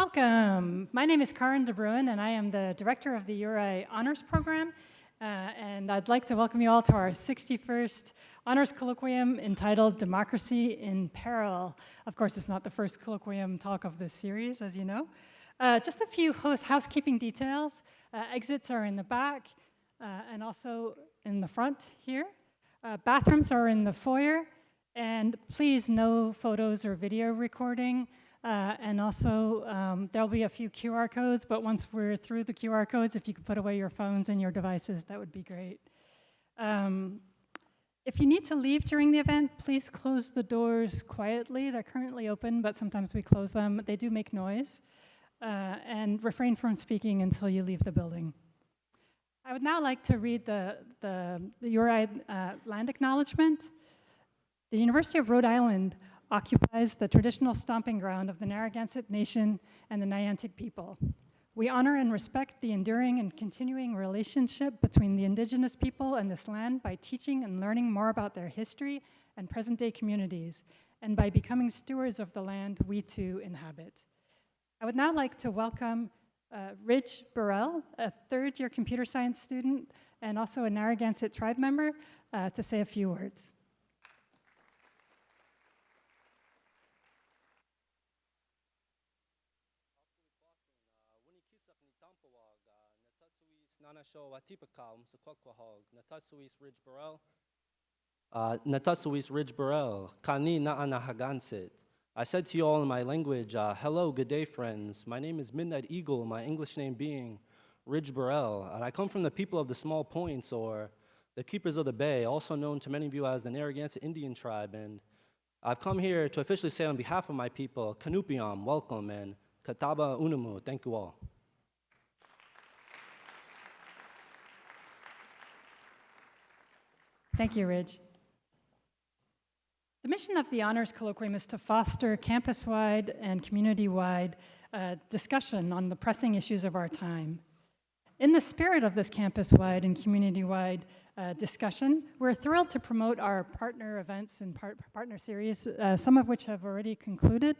Welcome. My name is Karin de Bruin, and I am the director of the URI Honors Program. And I'd like to welcome you all to our 61st Honors Colloquium entitled Democracy in Peril. Of course, it's not the first colloquium talk of this series, as you know. Just a few housekeeping details. Exits are in the back and also in the front here. Bathrooms are in the foyer. And please, no photos or video recording. And also, there'll be a few QR codes, but once we're through the QR codes, if you could put away your phones and your devices, that would be great. If you need to leave during the event, please close the doors quietly. They're currently open, but sometimes we close them. They do make noise. And refrain from speaking until you leave the building. I would now like to read the URI land acknowledgement. The University of Rhode Island occupies the traditional stomping ground of the Narragansett Nation and the Niantic people. We honor and respect the enduring and continuing relationship between the indigenous people and this land by teaching and learning more about their history and present-day communities, and by becoming stewards of the land we too inhabit. I would now like to welcome Ridge Burrell, a third-year computer science student and also a Narragansett tribe member, to say a few words. Natasuis Ridge Burrell, Kani Naana Hagansit. I said to you all in my language, hello, good day, friends. My name is Midnight Eagle, my English name being Ridge Burrell, and I come from the people of the Small Points, or the Keepers of the Bay, also known to many of you as the Narragansett Indian tribe, and I've come here to officially say on behalf of my people, Kanupiam, welcome, and Kataba Unamu, thank you all. Thank you, Ridge. The mission of the Honors Colloquium is to foster campus-wide and community-wide discussion on the pressing issues of our time. In the spirit of this campus-wide and community-wide discussion, we're thrilled to promote our partner events and partner series, some of which have already concluded.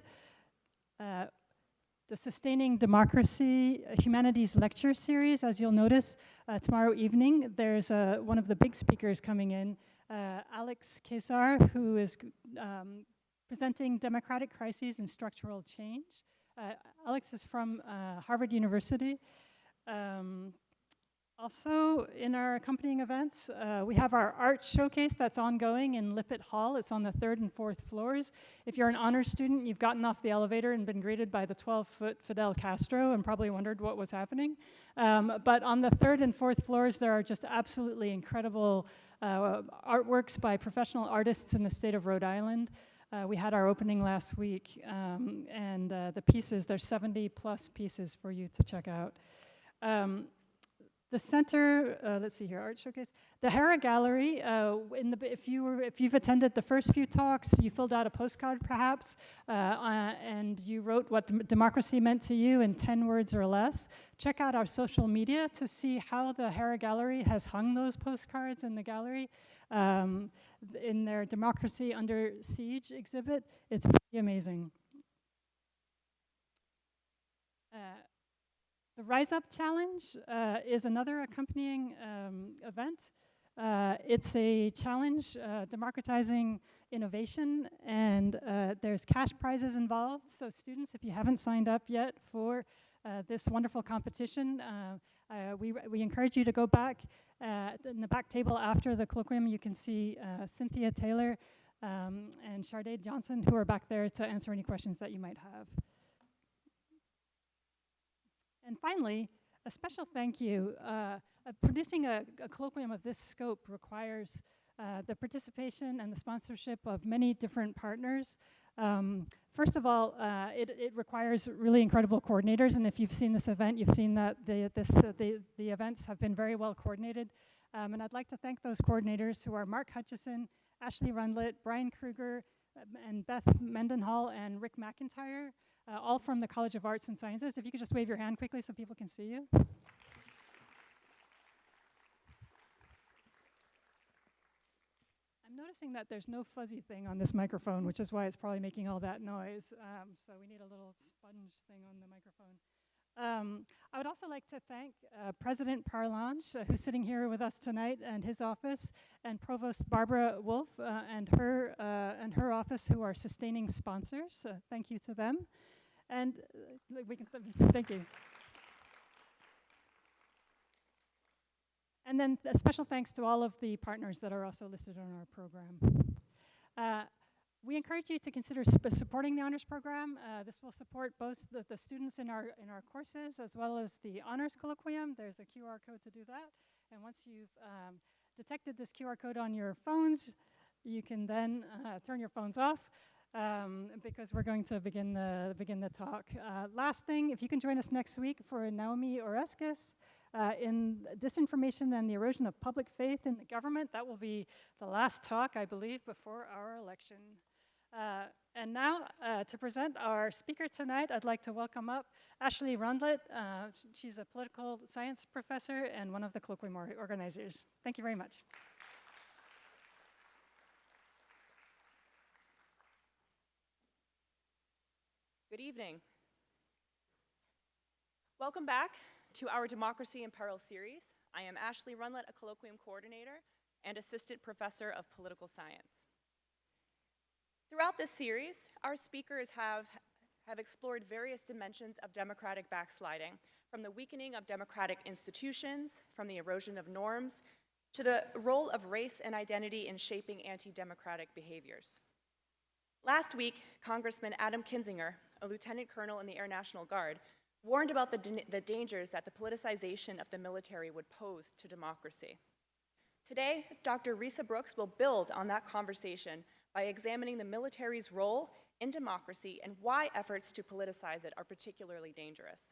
The Sustaining Democracy Humanities Lecture Series, as you'll notice, tomorrow evening, there's one of the big speakers coming in, Alex Kesar, who is presenting Democratic Crises and Structural Change. Alex is from Harvard University. Also, in our accompanying events, we have our art showcase that's ongoing in Lippett Hall. It's on the 3rd and 4th floors. If you're an honors student, you've gotten off the elevator and been greeted by the 12-foot Fidel Castro and probably wondered what was happening. But on the 3rd and 4th floors, there are just absolutely incredible artworks by professional artists in the state of Rhode Island. We had our opening last week, and the pieces, there's 70+ pieces for you to check out. The center, let's see here, art showcase. The Hera Gallery, if you've attended the first few talks, you filled out a postcard perhaps, and you wrote what democracy meant to you in 10 words or less. Check out our social media to see how the Hera Gallery has hung those postcards in the gallery. In their Democracy Under Siege exhibit. It's pretty amazing. The Rise Up Challenge is another accompanying event. It's a challenge democratizing innovation, and there's cash prizes involved. So students, if you haven't signed up yet for this wonderful competition, we encourage you to go back in the back table after the colloquium. You can see Cynthia Taylor and Sharday Johnson, who are back there to answer any questions that you might have. And finally, a special thank you. Producing a colloquium of this scope requires the participation and the sponsorship of many different partners. First of all, it requires really incredible coordinators, and if you've seen this event, you've seen that the events have been very well coordinated. And I'd like to thank those coordinators, who are Mark Hutchison, Ashley Rundlet, Brian Kruger, and Beth Mendenhall, and Rick McIntyre, all from the College of Arts and Sciences. If you could just wave your hand quickly so people can see you. I'm noticing that there's no fuzzy thing on this microphone, which is why it's probably making all that noise. So we need a little sponge thing on the microphone. I would also like to thank President Parlange, who's sitting here with us tonight, and his office, and Provost Barbara Wolf and her office, who are sustaining sponsors. Thank you to them. And thank you. And then a special thanks to all of the partners that are also listed on our program. We encourage you to consider supporting the honors program. This will support both the students in our courses as well as the honors colloquium. There's a QR code to do that. And once you've detected this QR code on your phones, you can then turn your phones off because we're going to begin the talk. Last thing, if you can join us next week for Naomi Oreskes in Disinformation and the Erosion of Public Faith in the Government. That will be the last talk, I believe, before our election. And now, to present our speaker tonight, I'd like to welcome up Ashley Rundlet. She's a political science professor and one of the Colloquium organizers. Thank you very much. Good evening. Welcome back to our Democracy in Peril series. I am Ashley Rundlet, a Colloquium coordinator and assistant professor of political science. Throughout this series, our speakers have explored various dimensions of democratic backsliding, from the weakening of democratic institutions, from the erosion of norms, to the role of race and identity in shaping anti-democratic behaviors. Last week, Congressman Adam Kinzinger, a lieutenant colonel in the Air National Guard, warned about the dangers that the politicization of the military would pose to democracy. Today, Dr. Risa Brooks will build on that conversation by examining the military's role in democracy and why efforts to politicize it are particularly dangerous.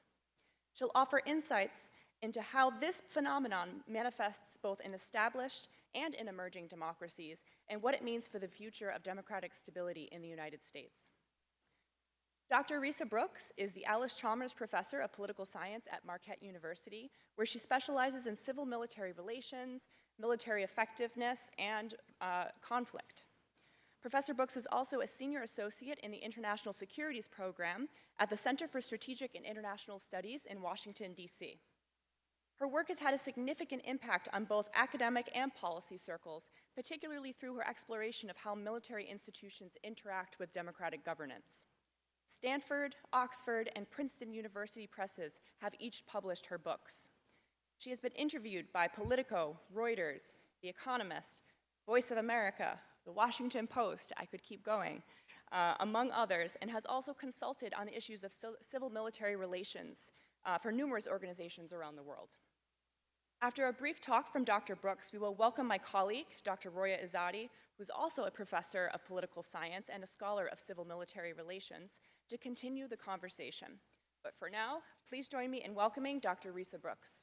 She'll offer insights into how this phenomenon manifests both in established and in emerging democracies and what it means for the future of democratic stability in the United States. Dr. Risa Brooks is the Allis Chalmers Professor of Political Science at Marquette University, where she specializes in civil-military relations, military effectiveness, and conflict. Professor Brooks is also a senior associate in the International Securities Program at the Center for Strategic and International Studies in Washington, D.C. Her work has had a significant impact on both academic and policy circles, particularly through her exploration of how military institutions interact with democratic governance. Stanford, Oxford, and Princeton University Presses have each published her books. She has been interviewed by Politico, Reuters, The Economist, Voice of America, The Washington Post, I could keep going, among others, and has also consulted on the issues of civil-military relations for numerous organizations around the world. After a brief talk from Dr. Brooks, we will welcome my colleague, Dr. Roya Izadi, who's also a professor of political science and a scholar of civil-military relations, to continue the conversation. But for now, please join me in welcoming Dr. Risa Brooks.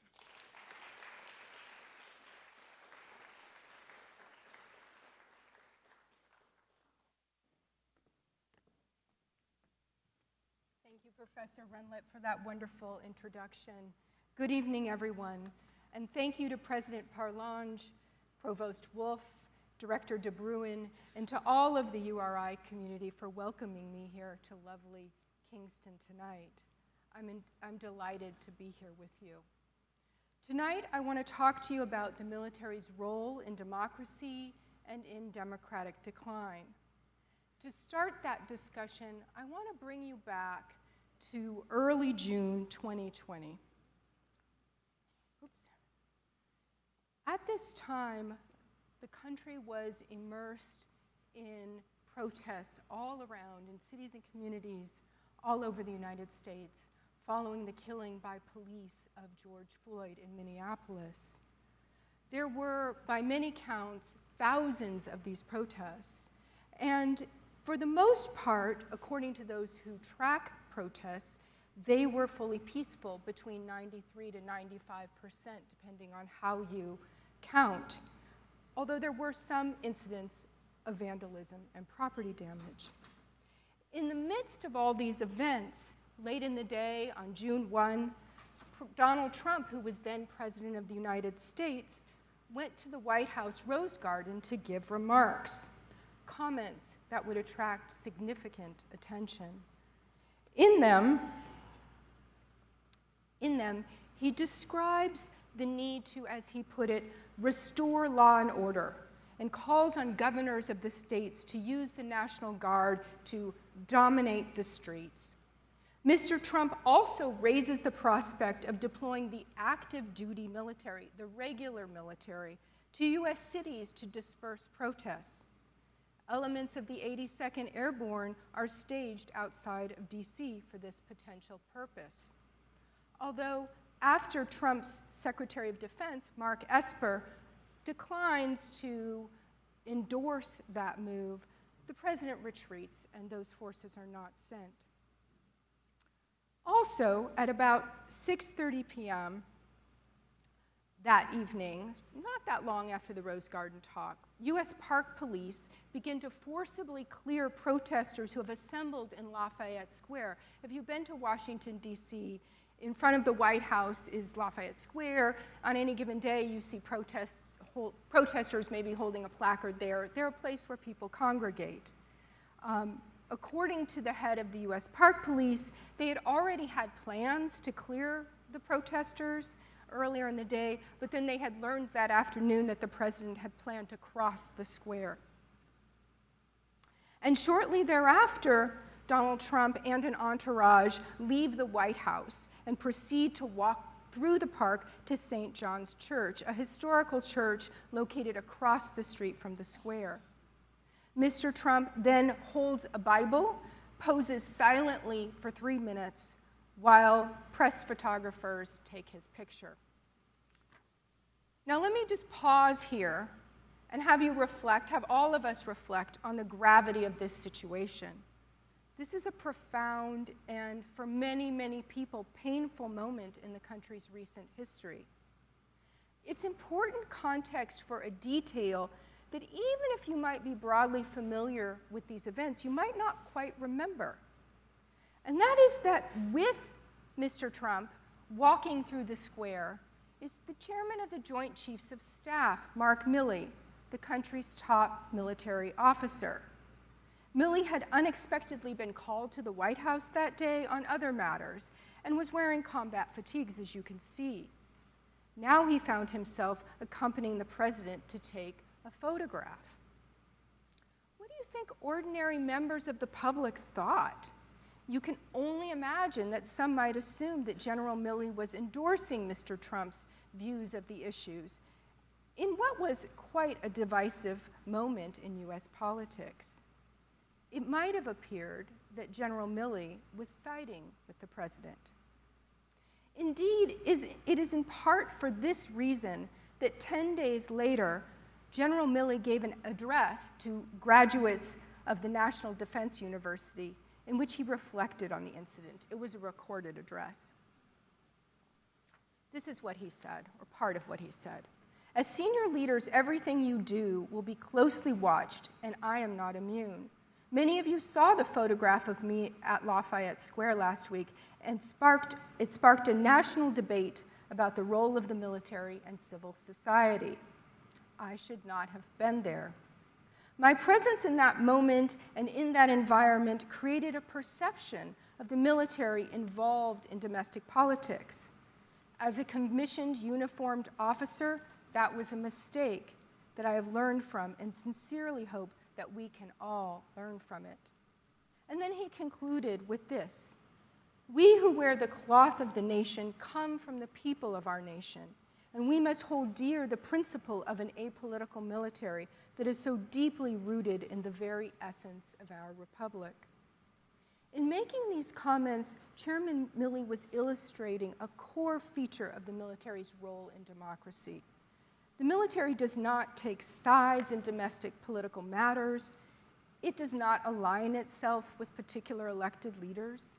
Thank you, Professor Rundlet, for that wonderful introduction. Good evening, everyone. And thank you to President Parlange, Provost Wolf, Director De Bruin, and to all of the URI community for welcoming me here to lovely Kingston tonight. I'm delighted to be here with you. Tonight, I want to talk to you about the military's role in democracy and in democratic decline. To start that discussion, I want to bring you back to early June 2020. Oops. At this time, the country was immersed in protests all around in cities and communities all over the United States following the killing by police of George Floyd in Minneapolis. There were, by many counts, thousands of these protests. And for the most part, according to those who track protests, they were fully peaceful, between 93 to 95%, depending on how you count. Although there were some incidents of vandalism and property damage. In the midst of all these events, late in the day on June 1, Donald Trump, who was then President of the United States, went to the White House Rose Garden to give remarks. comments that would attract significant attention. In them, he describes the need to, as he put it, restore law and order, and calls on governors of the states to use the National Guard to dominate the streets. Mr. Trump also raises the prospect of deploying the active duty military, the regular military, to US cities to disperse protests. Elements of the 82nd Airborne are staged outside of DC for this potential purpose. Although after Trump's Secretary of Defense, Mark Esper, declines to endorse that move, the president retreats and those forces are not sent. Also, at about 6:30 p.m. that evening, not that long after the Rose Garden talk, US Park Police begin to forcibly clear protesters who have assembled in Lafayette Square. If you've been to Washington, D.C., in front of the White House is Lafayette Square. On any given day, you see protesters maybe holding a placard there. They're a place where people congregate. According to the head of the US Park Police, they had already had plans to clear the protesters earlier in the day, but then they had learned that afternoon that the president had planned to cross the square. And shortly thereafter, Donald Trump and an entourage leave the White House and proceed to walk through the park to St. John's Church, a historical church located across the street from the square. Mr. Trump then holds a Bible, poses silently for 3 minutes, while press photographers take his picture. Now let me just pause here and have you reflect, have all of us reflect on the gravity of this situation. This is a profound and, for many, many people, painful moment in the country's recent history. It's important context for a detail that even if you might be broadly familiar with these events, you might not quite remember. And that is that with Mr. Trump walking through the square is the chairman of the Joint Chiefs of Staff, Mark Milley, the country's top military officer. Milley had unexpectedly been called to the White House that day on other matters and was wearing combat fatigues, as you can see. Now he found himself accompanying the president to take a photograph. What do you think ordinary members of the public thought? You can only imagine that some might assume that General Milley was endorsing Mr. Trump's views of the issues in what was quite a divisive moment in US politics. It might have appeared that General Milley was siding with the president. Indeed, it is in part for this reason that 10 days later, General Milley gave an address to graduates of the National Defense University in which he reflected on the incident. It was a recorded address. This is what he said, or part of what he said. As senior leaders, everything you do will be closely watched, and I am not immune. Many of you saw the photograph of me at Lafayette Square last week, and it sparked a national debate about the role of the military and civil society. I should not have been there. My presence in that moment and in that environment created a perception of the military involved in domestic politics. As a commissioned, uniformed officer, that was a mistake that I have learned from and sincerely hope that we can all learn from it. And then he concluded with this: we who wear the cloth of the nation come from the people of our nation, and we must hold dear the principle of an apolitical military that is so deeply rooted in the very essence of our republic. In making these comments, Chairman Milley was illustrating a core feature of the military's role in democracy. The military does not take sides in domestic political matters. It does not align itself with particular elected leaders.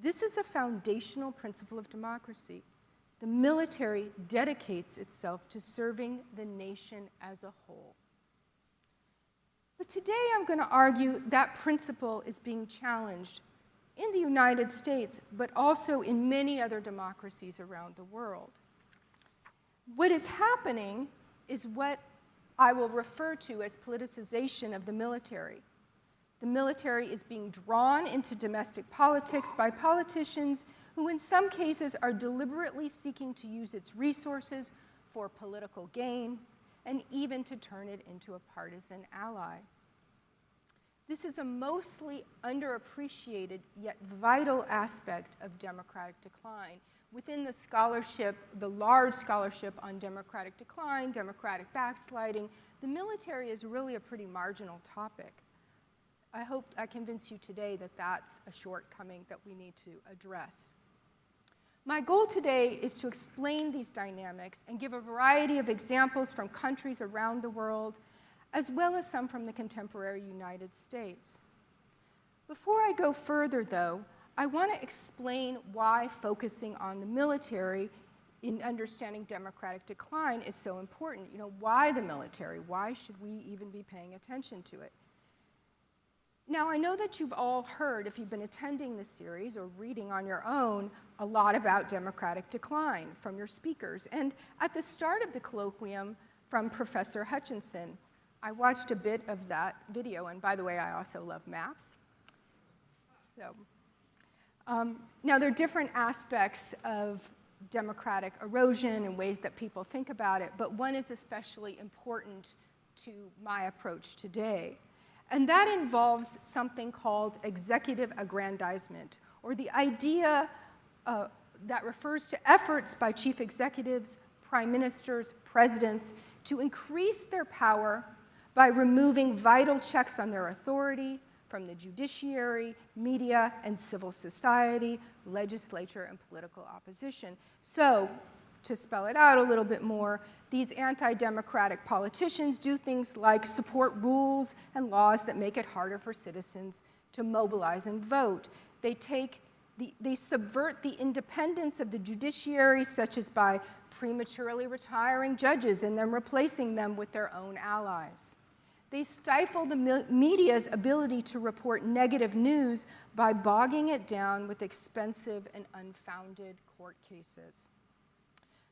This is a foundational principle of democracy. The military dedicates itself to serving the nation as a whole. But today I'm going to argue that principle is being challenged in the United States, but also in many other democracies around the world. What is happening is what I will refer to as politicization of the military. The military is being drawn into domestic politics by politicians who in some cases are deliberately seeking to use its resources for political gain and even to turn it into a partisan ally. This is a mostly underappreciated yet vital aspect of democratic decline. Within the scholarship, the large scholarship on democratic decline, democratic backsliding, the military is really a pretty marginal topic. I hope I convince you today that that's a shortcoming that we need to address. My goal today is to explain these dynamics and give a variety of examples from countries around the world, as well as some from the contemporary United States. Before I go further, though, I want to explain why focusing on the military in understanding democratic decline is so important. You know, why the military? Why should we even be paying attention to it? Now, I know that you've all heard, if you've been attending this series or reading on your own, a lot about democratic decline from your speakers. And at the start of the colloquium from Professor Hutchinson, I watched a bit of that video, and by the way, I also love maps. So, now there are different aspects of democratic erosion and ways that people think about it, but one is especially important to my approach today. And that involves something called executive aggrandizement, or the idea that refers to efforts by chief executives, prime ministers, presidents to increase their power by removing vital checks on their authority from the judiciary, media, and civil society, legislature, and political opposition. So, to spell it out a little bit more, these anti-democratic politicians do things like support rules and laws that make it harder for citizens to mobilize and vote. They subvert the independence of the judiciary, such as by prematurely retiring judges and then replacing them with their own allies. They stifle the media's ability to report negative news by bogging it down with expensive and unfounded court cases.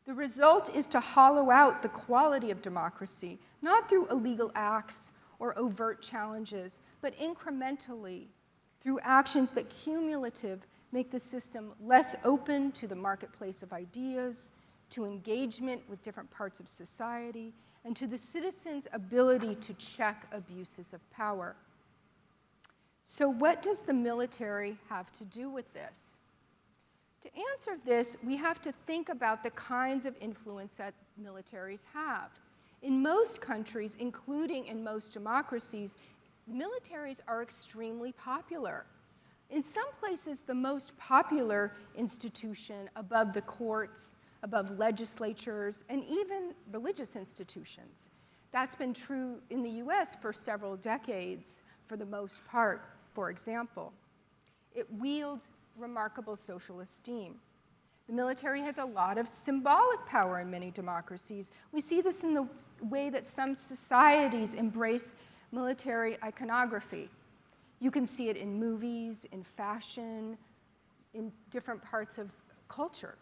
The result is to hollow out the quality of democracy, not through illegal acts or overt challenges, but incrementally through actions that cumulative make the system less open to the marketplace of ideas, to engagement with different parts of society, and to the citizens' ability to check abuses of power. So what does the military have to do with this? To answer this, we have to think about the kinds of influence that militaries have. In most countries, including in most democracies, militaries are extremely popular. In some places, the most popular institution above the courts, above legislatures, and even religious institutions. That's been true in the US for several decades, for the most part, for example. It wields remarkable social esteem. The military has a lot of symbolic power in many democracies. We see this in the way that some societies embrace military iconography. You can see it in movies, in fashion, in different parts of culture.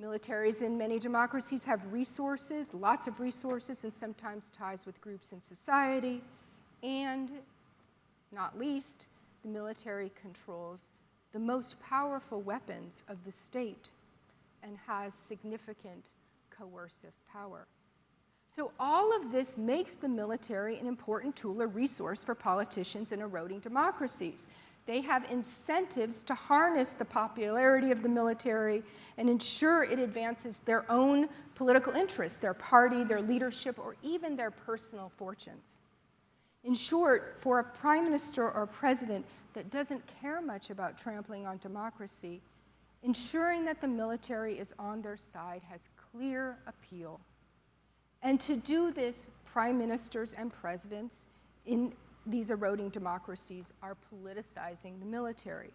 Militaries in many democracies have resources, lots of resources, and sometimes ties with groups in society. And, not least, the military controls the most powerful weapons of the state and has significant coercive power. So all of this makes the military an important tool or resource for politicians in eroding democracies. They have incentives to harness the popularity of the military and ensure it advances their own political interests, their party, their leadership, or even their personal fortunes. In short, for a prime minister or president that doesn't care much about trampling on democracy, ensuring that the military is on their side has clear appeal. And to do this, prime ministers and presidents in these eroding democracies are politicizing the military.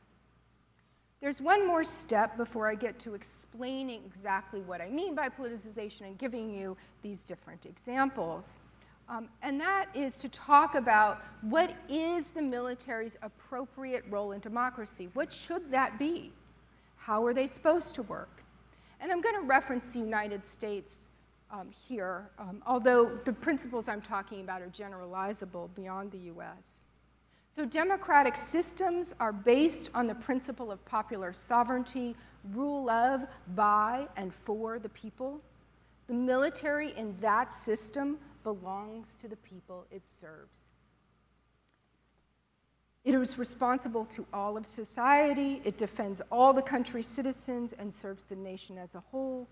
There's one more step before I get to explaining exactly what I mean by politicization and giving you these different examples. And that is to talk about what is the military's appropriate role in democracy? What should that be? How are they supposed to work? And I'm going to reference the United States here, although the principles I'm talking about are generalizable beyond the US. So democratic systems are based on the principle of popular sovereignty, rule of, by, and for the people. The military in that system belongs to the people it serves. It is responsible to all of society. It defends all the country's citizens and serves the nation as a whole.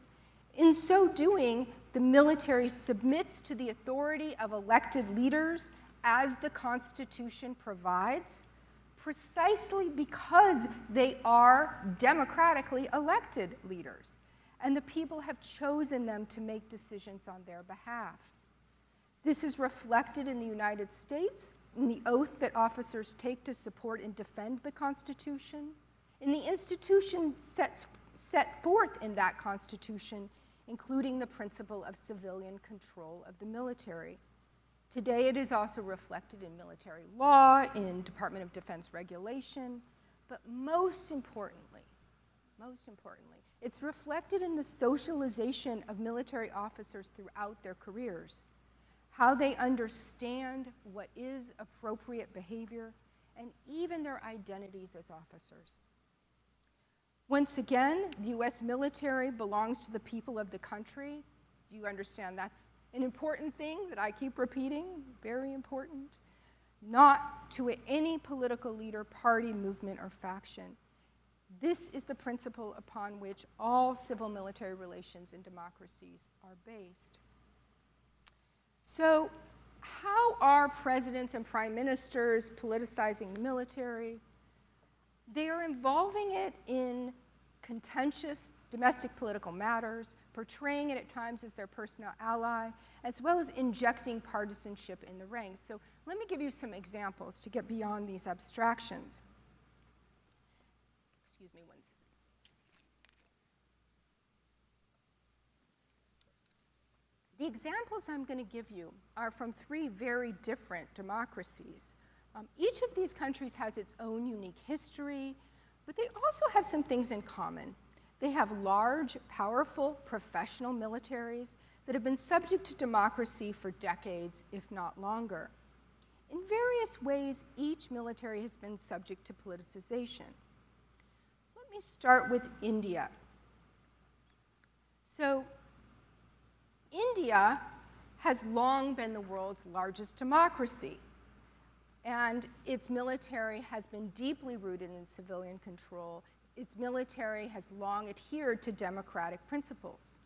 In so doing, the military submits to the authority of elected leaders as the Constitution provides, precisely because they are democratically elected leaders, and the people have chosen them to make decisions on their behalf. This is reflected in the United States, in the oath that officers take to support and defend the Constitution, in the institutions set forth in that Constitution, including the principle of civilian control of the military. Today, it is also reflected in military law, in Department of Defense regulation, but most importantly, it's reflected in the socialization of military officers throughout their careers, how they understand what is appropriate behavior, and even their identities as officers. Once again, the US military belongs to the people of the country. Do you understand that's an important thing that I keep repeating? Very important. Not to any political leader, party, movement, or faction. This is the principle upon which all civil-military relations in democracies are based. So, how are presidents and prime ministers politicizing the military? They are involving it in contentious domestic political matters, portraying it at times as their personal ally, as well as injecting partisanship in the ranks. So let me give you some examples to get beyond these abstractions. Excuse me one second. The examples I'm going to give you are from three very different democracies. Each of these countries has its own unique history, but they also have some things in common. They have large, powerful, professional militaries that have been subject to democracy for decades, if not longer. In various ways, each military has been subject to politicization. Let me start with India. So, India has long been the world's largest democracy, and its military has been deeply rooted in civilian control. Its military has long adhered to democratic principles.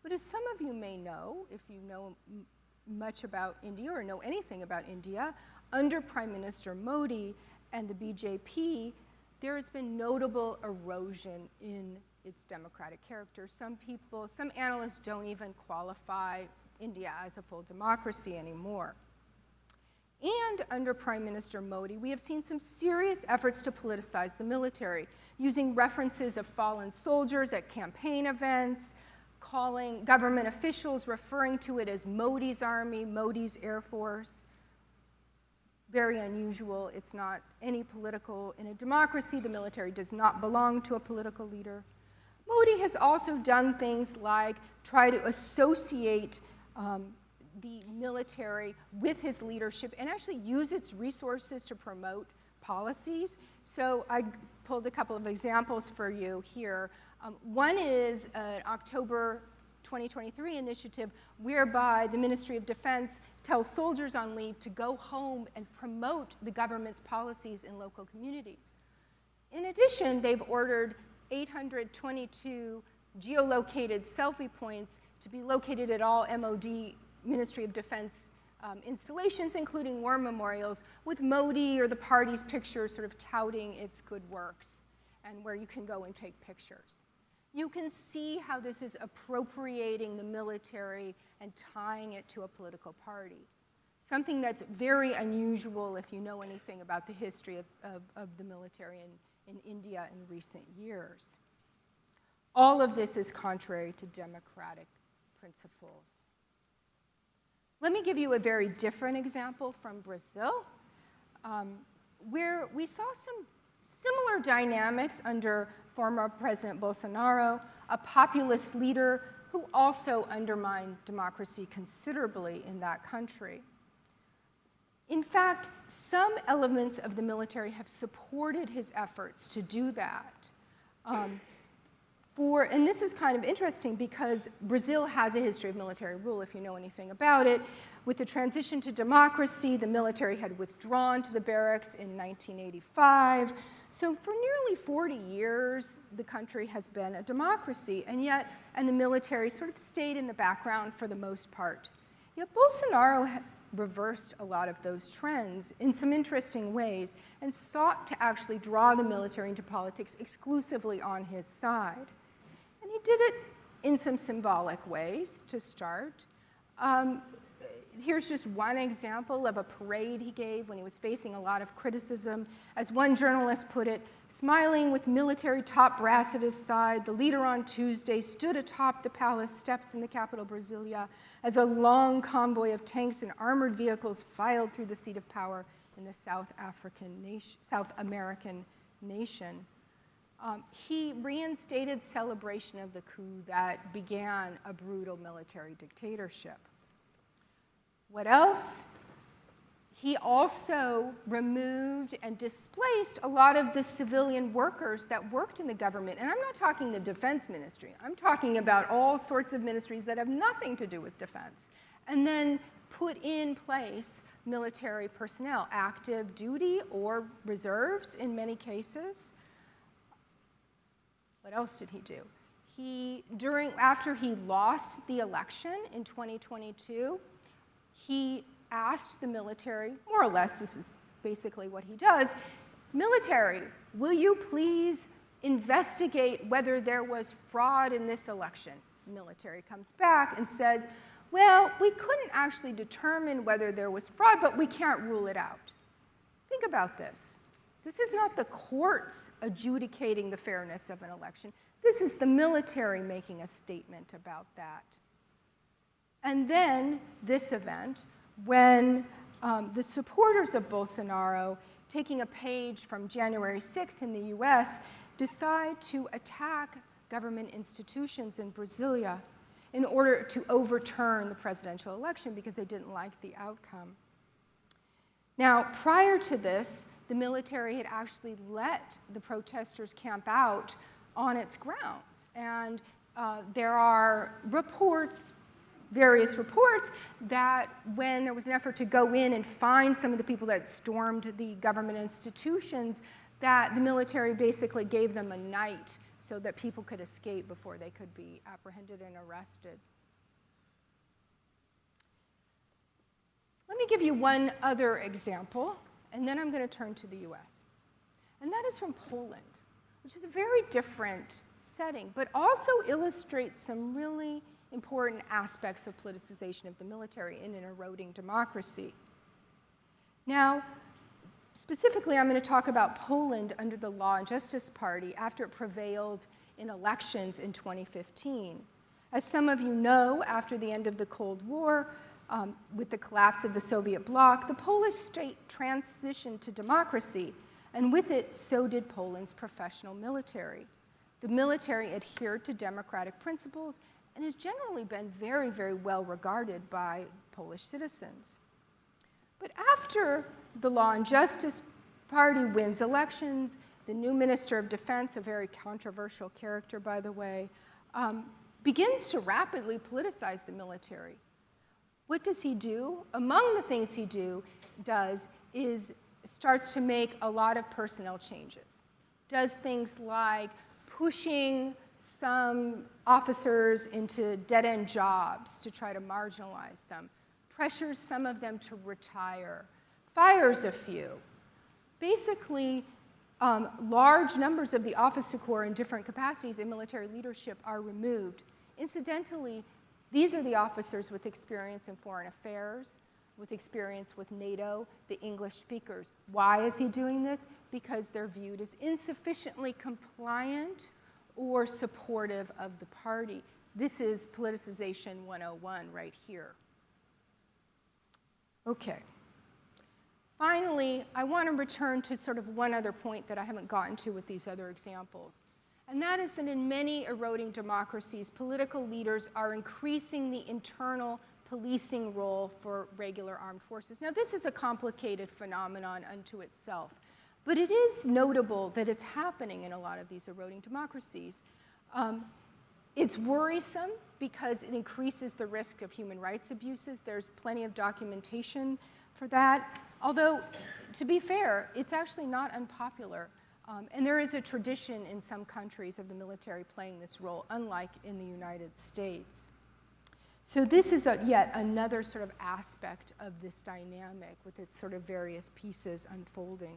But as some of you may know, if you know much about India or know anything about India, under Prime Minister Modi and the BJP, there has been notable erosion in its democratic character. Some analysts don't even qualify India as a full democracy anymore. And under Prime Minister Modi, we have seen some serious efforts to politicize the military, using references of fallen soldiers at campaign events, calling government officials, referring to it as Modi's army, Modi's Air Force. Very unusual. It's not any political. In a democracy, the military does not belong to a political leader. Modi has also done things like try to associate the military with his leadership and actually use its resources to promote policies. So I pulled a couple of examples for you here. One is an October 2023 initiative whereby the Ministry of Defense tells soldiers on leave to go home and promote the government's policies in local communities. In addition, they've ordered 822 geolocated selfie points to be located at all MOD, Ministry of Defense installations, including war memorials, with Modi or the party's pictures sort of touting its good works, and where you can go and take pictures. You can see how this is appropriating the military and tying it to a political party. Something that's very unusual if you know anything about the history of the military in India in recent years. All of this is contrary to democratic principles. Let me give you a very different example from Brazil, where we saw some similar dynamics under former President Bolsonaro, a populist leader who also undermined democracy considerably in that country. In fact, some elements of the military have supported his efforts to do that. And this is kind of interesting because Brazil has a history of military rule, if you know anything about it. With the transition to democracy, the military had withdrawn to the barracks in 1985. So for nearly 40 years, the country has been a democracy, and the military sort of stayed in the background for the most part. Yet Bolsonaro reversed a lot of those trends in some interesting ways and sought to actually draw the military into politics exclusively on his side. And he did it in some symbolic ways to start. Here's just one example of a parade he gave when he was facing a lot of criticism. As one journalist put it, smiling with military top brass at his side, the leader on Tuesday stood atop the palace steps in the capital, Brasilia, as a long convoy of tanks and armored vehicles filed through the seat of power in the South American nation. He reinstated celebration of the coup that began a brutal military dictatorship. What else? He also removed and displaced a lot of the civilian workers that worked in the government. And I'm not talking the defense ministry. I'm talking about all sorts of ministries that have nothing to do with defense. And then put in place military personnel, active duty or reserves in many cases. What else did he do? After he lost the election in 2022, he asked the military, more or less, this is basically what he does, military, will you please investigate whether there was fraud in this election? The military comes back and says, well, we couldn't actually determine whether there was fraud, but we can't rule it out. Think about this. This is not the courts adjudicating the fairness of an election. This is the military making a statement about that. And then this event, when the supporters of Bolsonaro, taking a page from January 6th in the US, decide to attack government institutions in Brasilia in order to overturn the presidential election because they didn't like the outcome. Now, prior to this, the military had actually let the protesters camp out on its grounds. And there are reports, various reports, that when there was an effort to go in and find some of the people that stormed the government institutions, that the military basically gave them a night so that people could escape before they could be apprehended and arrested. Let me give you one other example, and then I'm going to turn to the US. And that is from Poland, which is a very different setting, but also illustrates some really important aspects of politicization of the military in an eroding democracy. Now, specifically, I'm going to talk about Poland under the Law and Justice Party after it prevailed in elections in 2015. As some of you know, after the end of the Cold War, with the collapse of the Soviet bloc, the Polish state transitioned to democracy, and with it, so did Poland's professional military. The military adhered to democratic principles and has generally been very, very well regarded by Polish citizens. But after the Law and Justice Party wins elections, the new Minister of Defense, a very controversial character, by the way, begins to rapidly politicize the military. What does he do? Among the things he does is starts to make a lot of personnel changes. Does things like pushing some officers into dead-end jobs to try to marginalize them, pressures some of them to retire, fires a few. Basically, large numbers of the officer corps in different capacities in military leadership are removed. Incidentally, these are the officers with experience in foreign affairs, with experience with NATO, the English speakers. Why is he doing this? Because they're viewed as insufficiently compliant or supportive of the party. This is politicization 101 right here. Okay. Finally, I want to return to sort of one other point that I haven't gotten to with these other examples. And that is that in many eroding democracies, political leaders are increasing the internal policing role for regular armed forces. Now, this is a complicated phenomenon unto itself, but it is notable that it's happening in a lot of these eroding democracies. It's worrisome because it increases the risk of human rights abuses. There's plenty of documentation for that. Although, to be fair, it's actually not unpopular. And there is a tradition in some countries of the military playing this role, unlike in the United States. So this is yet another sort of aspect of this dynamic with its sort of various pieces unfolding.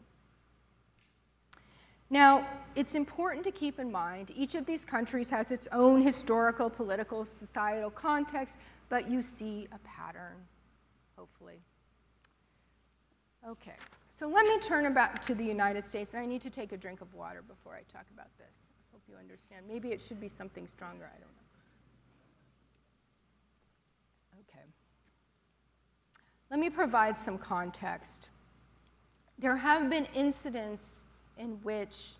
Now, it's important to keep in mind, each of these countries has its own historical, political, societal context, but you see a pattern, hopefully. Okay, so let me turn back to the United States, and I need to take a drink of water before I talk about this. I hope you understand. Maybe it should be something stronger, I don't know. Okay. Let me provide some context. There have been incidents in which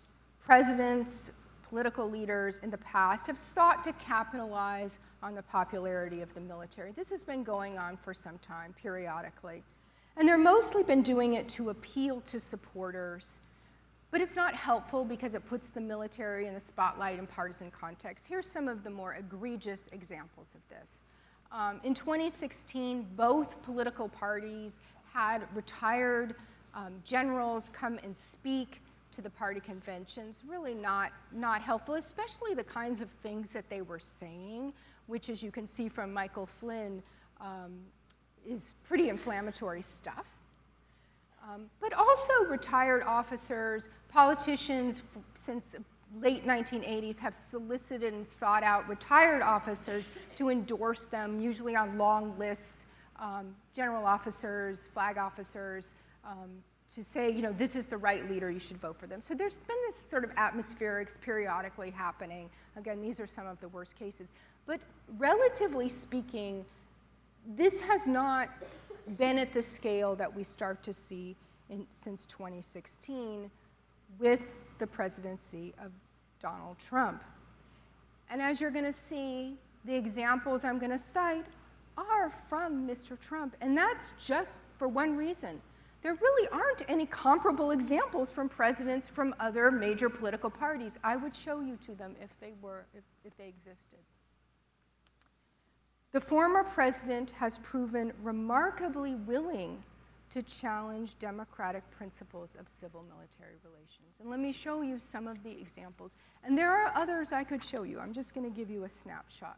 presidents, political leaders in the past have sought to capitalize on the popularity of the military. This has been going on for some time, periodically. And they've mostly been doing it to appeal to supporters. But it's not helpful because it puts the military in the spotlight in partisan context. Here's some of the more egregious examples of this. In 2016, both political parties had retired generals come and speak to the party conventions. Really not helpful, especially the kinds of things that they were saying, which, as you can see from Michael Flynn, is pretty inflammatory stuff. But also retired officers, politicians since late 1980s have solicited and sought out retired officers to endorse them, usually on long lists, general officers, flag officers, to say, you know, this is the right leader, you should vote for them. So there's been this sort of atmospherics periodically happening. Again, these are some of the worst cases. But relatively speaking, this has not been at the scale that we start to see since 2016 with the presidency of Donald Trump. And as you're going to see, the examples I'm going to cite are from Mr. Trump. And that's just for one reason. There really aren't any comparable examples from presidents from other major political parties. I would show you to them if they existed. The former president has proven remarkably willing to challenge democratic principles of civil-military relations. And let me show you some of the examples. And there are others I could show you. I'm just going to give you a snapshot.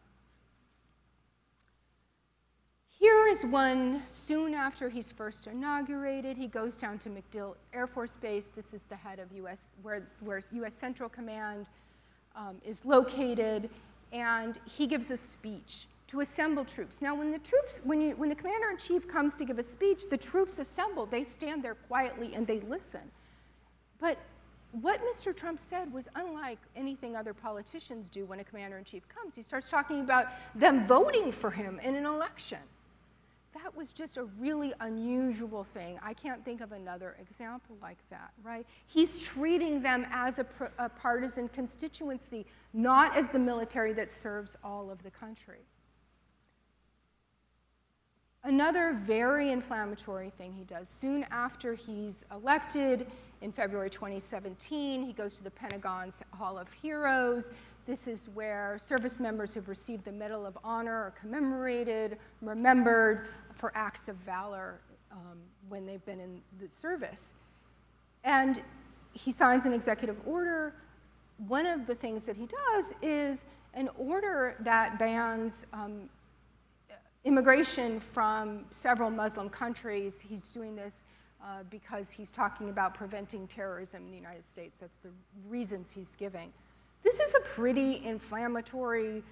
Here is one soon after he's first inaugurated. He goes down to MacDill Air Force Base. This is the head of where U.S. Central Command is located. And he gives a speech to assemble troops. Now, when the commander-in-chief comes to give a speech, the troops assemble. They stand there quietly and they listen. But what Mr. Trump said was unlike anything other politicians do when a commander-in-chief comes. He starts talking about them voting for him in an election. That was just a really unusual thing. I can't think of another example like that, right? He's treating them as a partisan constituency, not as the military that serves all of the country. Another very inflammatory thing he does, soon after he's elected in February 2017, he goes to the Pentagon's Hall of Heroes. This is where service members who've received the Medal of Honor are commemorated, remembered for acts of valor when they've been in the service. And he signs an executive order. One of the things that he does is an order that bans immigration from several Muslim countries. He's doing this because he's talking about preventing terrorism in the United States. That's the reasons he's giving. This is a pretty inflammatory,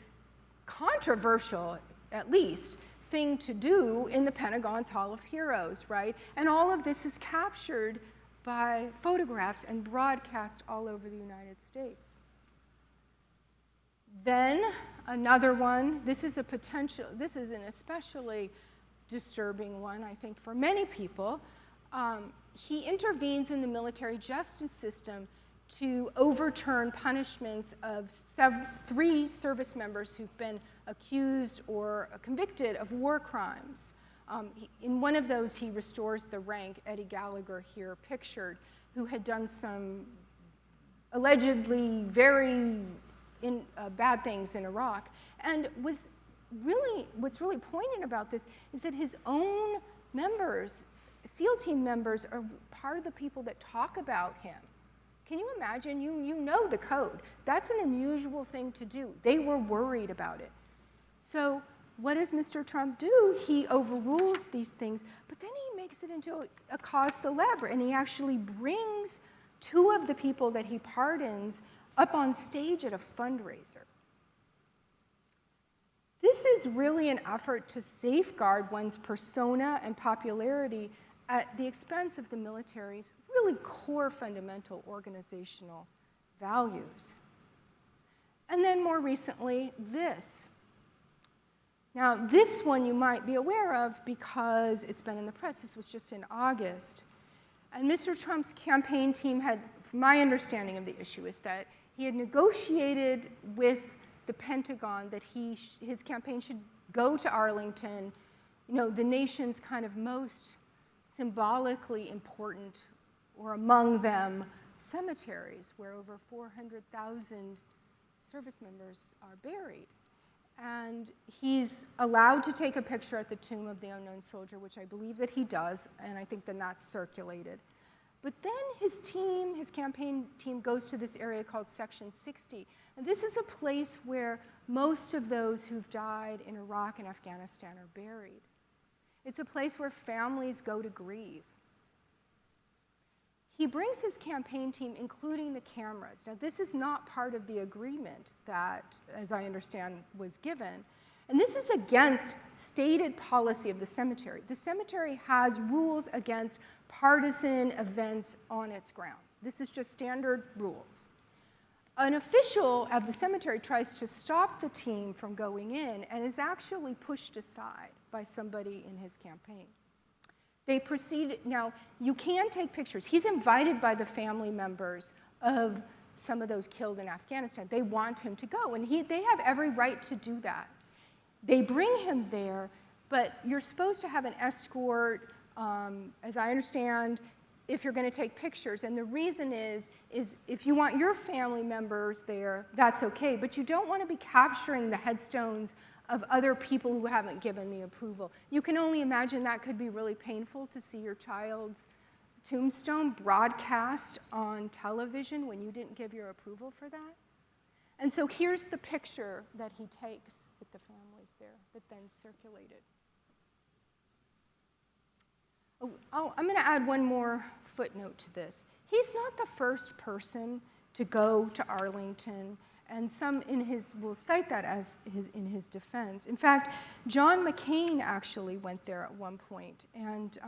controversial, at least, thing to do in the Pentagon's Hall of Heroes, right? And all of this is captured by photographs and broadcast all over the United States. Then another one, this is an especially disturbing one, I think, for many people. He intervenes in the military justice system to overturn punishments of 3 service members who've been accused or convicted of war crimes. In one of those, he restores the rank, Eddie Gallagher here pictured, who had done some allegedly very bad things in Iraq. And what's really poignant about this is that his own members, SEAL team members, are part of the people that talk about him. Can you imagine? You know the code. That's an unusual thing to do. They were worried about it. So what does Mr. Trump do? He overrules these things, but then he makes it into a cause célèbre, and he actually brings 2 of the people that he pardons up on stage at a fundraiser. This is really an effort to safeguard one's persona and popularity at the expense of the military's really core fundamental organizational values. And then more recently, this. Now, this one you might be aware of because it's been in the press. This was just in August. And Mr. Trump's campaign team had, my understanding of the issue is that he had negotiated with the Pentagon that his campaign should go to Arlington, the nation's kind of most symbolically important, or among them, cemeteries where over 400,000 service members are buried. And he's allowed to take a picture at the tomb of the unknown soldier, which I believe that he does, and I think then that's circulated. But then his campaign team goes to this area called Section 60. And this is a place where most of those who've died in Iraq and Afghanistan are buried. It's a place where families go to grieve. He brings his campaign team, including the cameras. Now, this is not part of the agreement that, as I understand, was given. And this is against stated policy of the cemetery. The cemetery has rules against partisan events on its grounds. This is just standard rules. An official of the cemetery tries to stop the team from going in and is actually pushed aside by somebody in his campaign. They proceed, now you can take pictures. He's invited by the family members of some of those killed in Afghanistan. They want him to go, and they have every right to do that. They bring him there, but you're supposed to have an escort, as I understand, if you're going to take pictures. And the reason is if you want your family members there, that's okay, but you don't want to be capturing the headstones of other people who haven't given the approval. You can only imagine that could be really painful to see your child's tombstone broadcast on television when you didn't give your approval for that. And so here's the picture that he takes with the families there that then circulated. I'm going to add one more footnote to this. He's not the first person to go to Arlington, and some will cite that as in his defense. In fact, John McCain actually went there at one point, and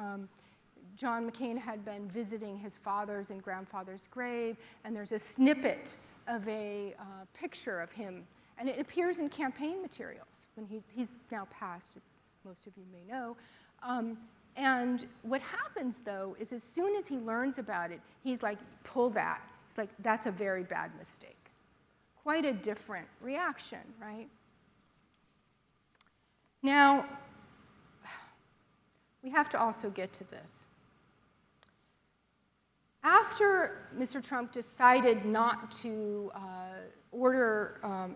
John McCain had been visiting his father's and grandfather's grave, and there's a snippet of a picture of him, and it appears in campaign materials when he's now passed, most of you may know. And what happens, though, is as soon as he learns about it, he's like, pull that. He's like, that's a very bad mistake. Quite a different reaction, right? Now, we have to also get to this. After Mr. Trump decided not to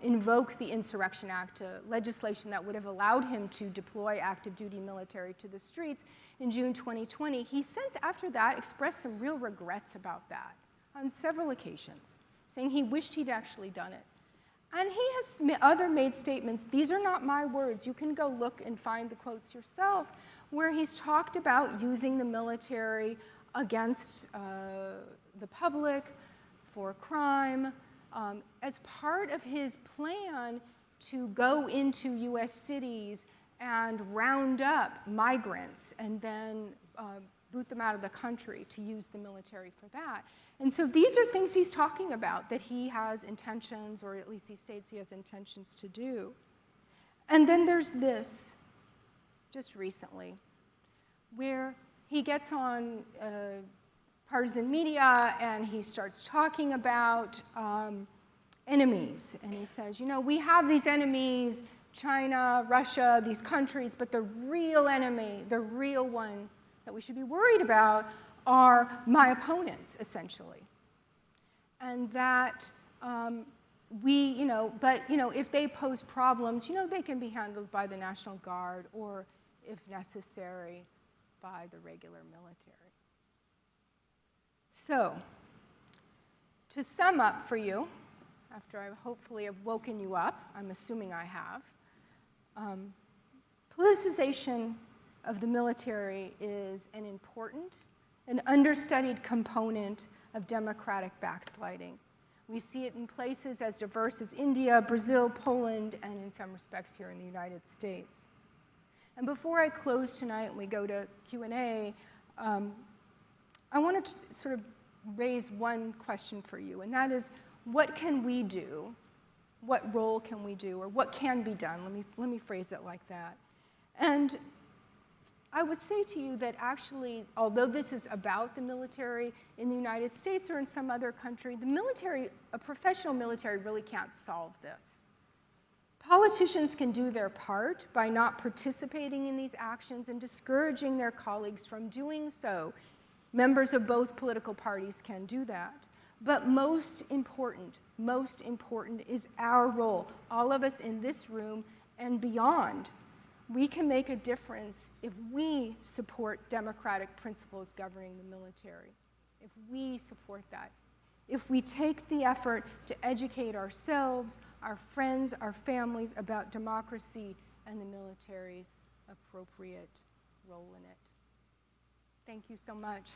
invoke the Insurrection Act, legislation that would have allowed him to deploy active duty military to the streets in June 2020, he since after that expressed some real regrets about that on several occasions, saying he wished he'd actually done it. And he has made statements, these are not my words, you can go look and find the quotes yourself, where he's talked about using the military against the public for crime, as part of his plan to go into US cities and round up migrants and then boot them out of the country to use the military for that. And so these are things he's talking about that he has intentions, or at least he states he has intentions to do. And then there's this, just recently, where he gets on partisan media, and he starts talking about enemies. And he says, you know, we have these enemies, China, Russia, these countries, but the real enemy, the real one that we should be worried about are my opponents, essentially. And that if they pose problems, you know, they can be handled by the National Guard or, if necessary, by the regular military. So, to sum up for you, after I hopefully have woken you up, I'm assuming I have, politicization of the military is an important, an understudied component of democratic backsliding. We see it in places as diverse as India, Brazil, Poland, and in some respects here in the United States. And before I close tonight and we go to Q&A, I want to sort of raise one question for you, and that is, what can we do? What role can we do, or what can be done? Let me phrase it like that. And I would say to you that actually, although this is about the military in the United States or in some other country, the military, a professional military, really can't solve this. Politicians can do their part by not participating in these actions and discouraging their colleagues from doing so. Members of both political parties can do that. But most important is our role, all of us in this room and beyond. We can make a difference if we support democratic principles governing the military, if we support that. If we take the effort to educate ourselves, our friends, our families about democracy and the military's appropriate role in it. Thank you so much.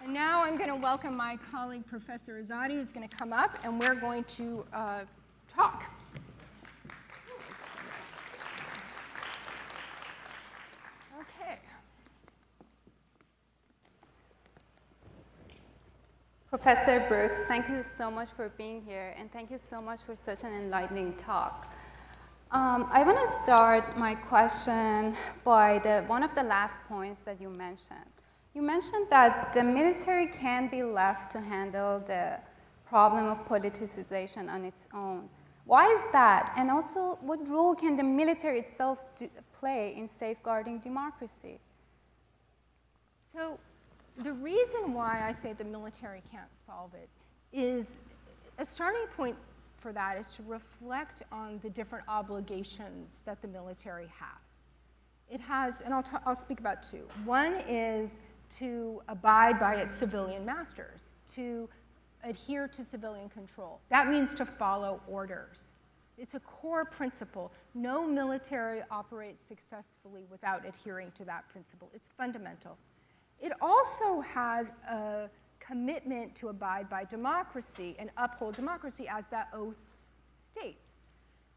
And now I'm going to welcome my colleague, Professor Azadi, who's going to come up, and we're going to talk. Okay. Professor Brooks, thank you so much for being here, and thank you so much for such an enlightening talk. I want to start my question by one of the last points that you mentioned. You mentioned that the military can be left to handle the problem of politicization on its own. Why is that? And also, what role can the military itself play in safeguarding democracy? So the reason why I say the military can't solve it is a starting point for that is to reflect on the different obligations that the military has. It has, and I'll speak about two. One is to abide by its civilian masters, to adhere to civilian control. That means to follow orders. It's a core principle. No military operates successfully without adhering to that principle. It's fundamental. It also has a commitment to abide by democracy and uphold democracy as that oath states.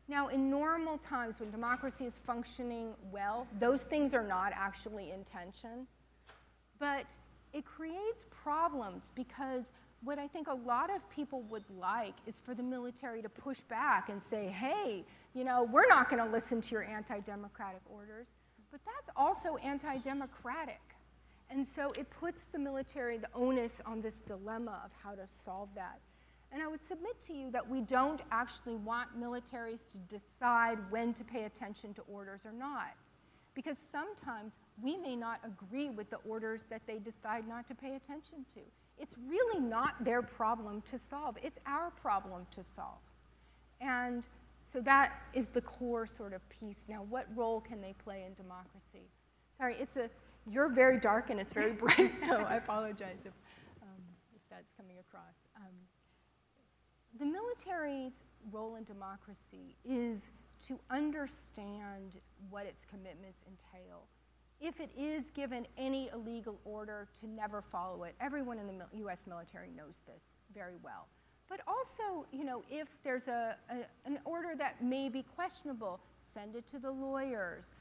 Now, in normal times when democracy is functioning well, those things are not actually in tension. But it creates problems because what I think a lot of people would like is for the military to push back and say, hey, you know, we're not going to listen to your anti-democratic orders. But that's also anti-democratic. And so it puts the military the onus on this dilemma of how to solve that. And I would submit to you that we don't actually want militaries to decide when to pay attention to orders or not. Because sometimes we may not agree with the orders that they decide not to pay attention to. It's really not their problem to solve. It's our problem to solve. And so that is the core sort of piece. Now, what role can they play in democracy? Sorry, you're very dark and it's very bright, so I apologize if that's coming across. The military's role in democracy is to understand what its commitments entail. If it is given any illegal order, to never follow it. Everyone in the US military knows this very well. But also, you know, if there's an order that may be questionable, send it to the lawyers.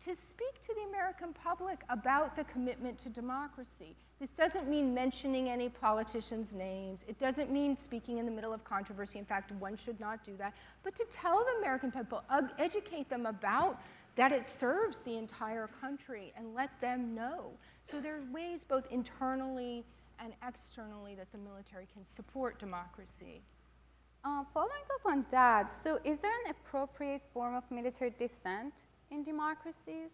To speak to the American public about the commitment to democracy. This doesn't mean mentioning any politicians' names. It doesn't mean speaking in the middle of controversy. In fact, one should not do that. But to tell the American people, educate them about that it serves the entire country and let them know. So there are ways both internally and externally that the military can support democracy. Following up on that, so is there an appropriate form of military dissent in democracies?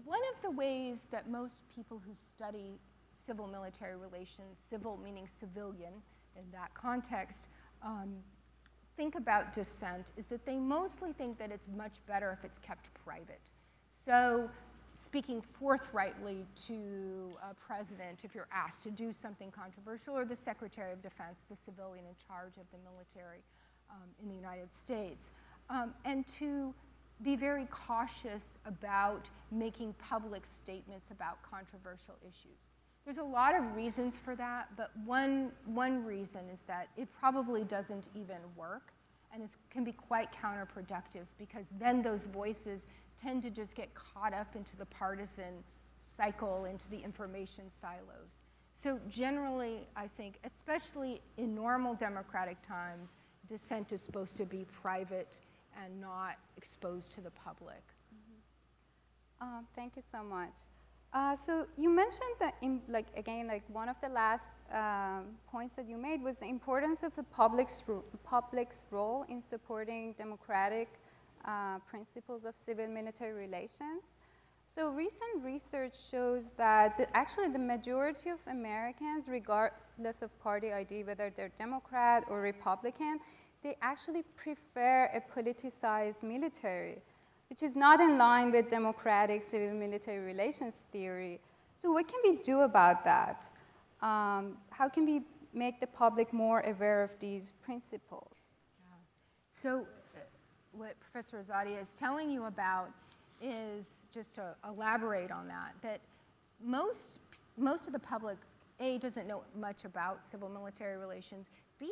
One of the ways that most people who study civil-military relations, civil meaning civilian in that context, think about dissent is that they mostly think that it's much better if it's kept private. So speaking forthrightly to a president if you're asked to do something controversial, or the Secretary of Defense, the civilian in charge of the military in the United States, and to be very cautious about making public statements about controversial issues. There's a lot of reasons for that, but one reason is that it probably doesn't even work and can be quite counterproductive, because then those voices tend to just get caught up into the partisan cycle, into the information silos. So generally, I think, especially in normal democratic times, dissent is supposed to be private and not exposed to the public. Thank you so much. So you mentioned that, one of the last points that you made was the importance of the public's role in supporting democratic principles of civil-military relations. So recent research shows that actually the majority of Americans, regardless of party ID, whether they're Democrat or Republican, they actually prefer a politicized military, which is not in line with democratic civil-military relations theory. So what can we do about that? How can we make the public more aware of these principles? Yeah. So what Professor Azadeh is telling you about is, just to elaborate on that, that most of the public, A, doesn't know much about civil-military relations, B,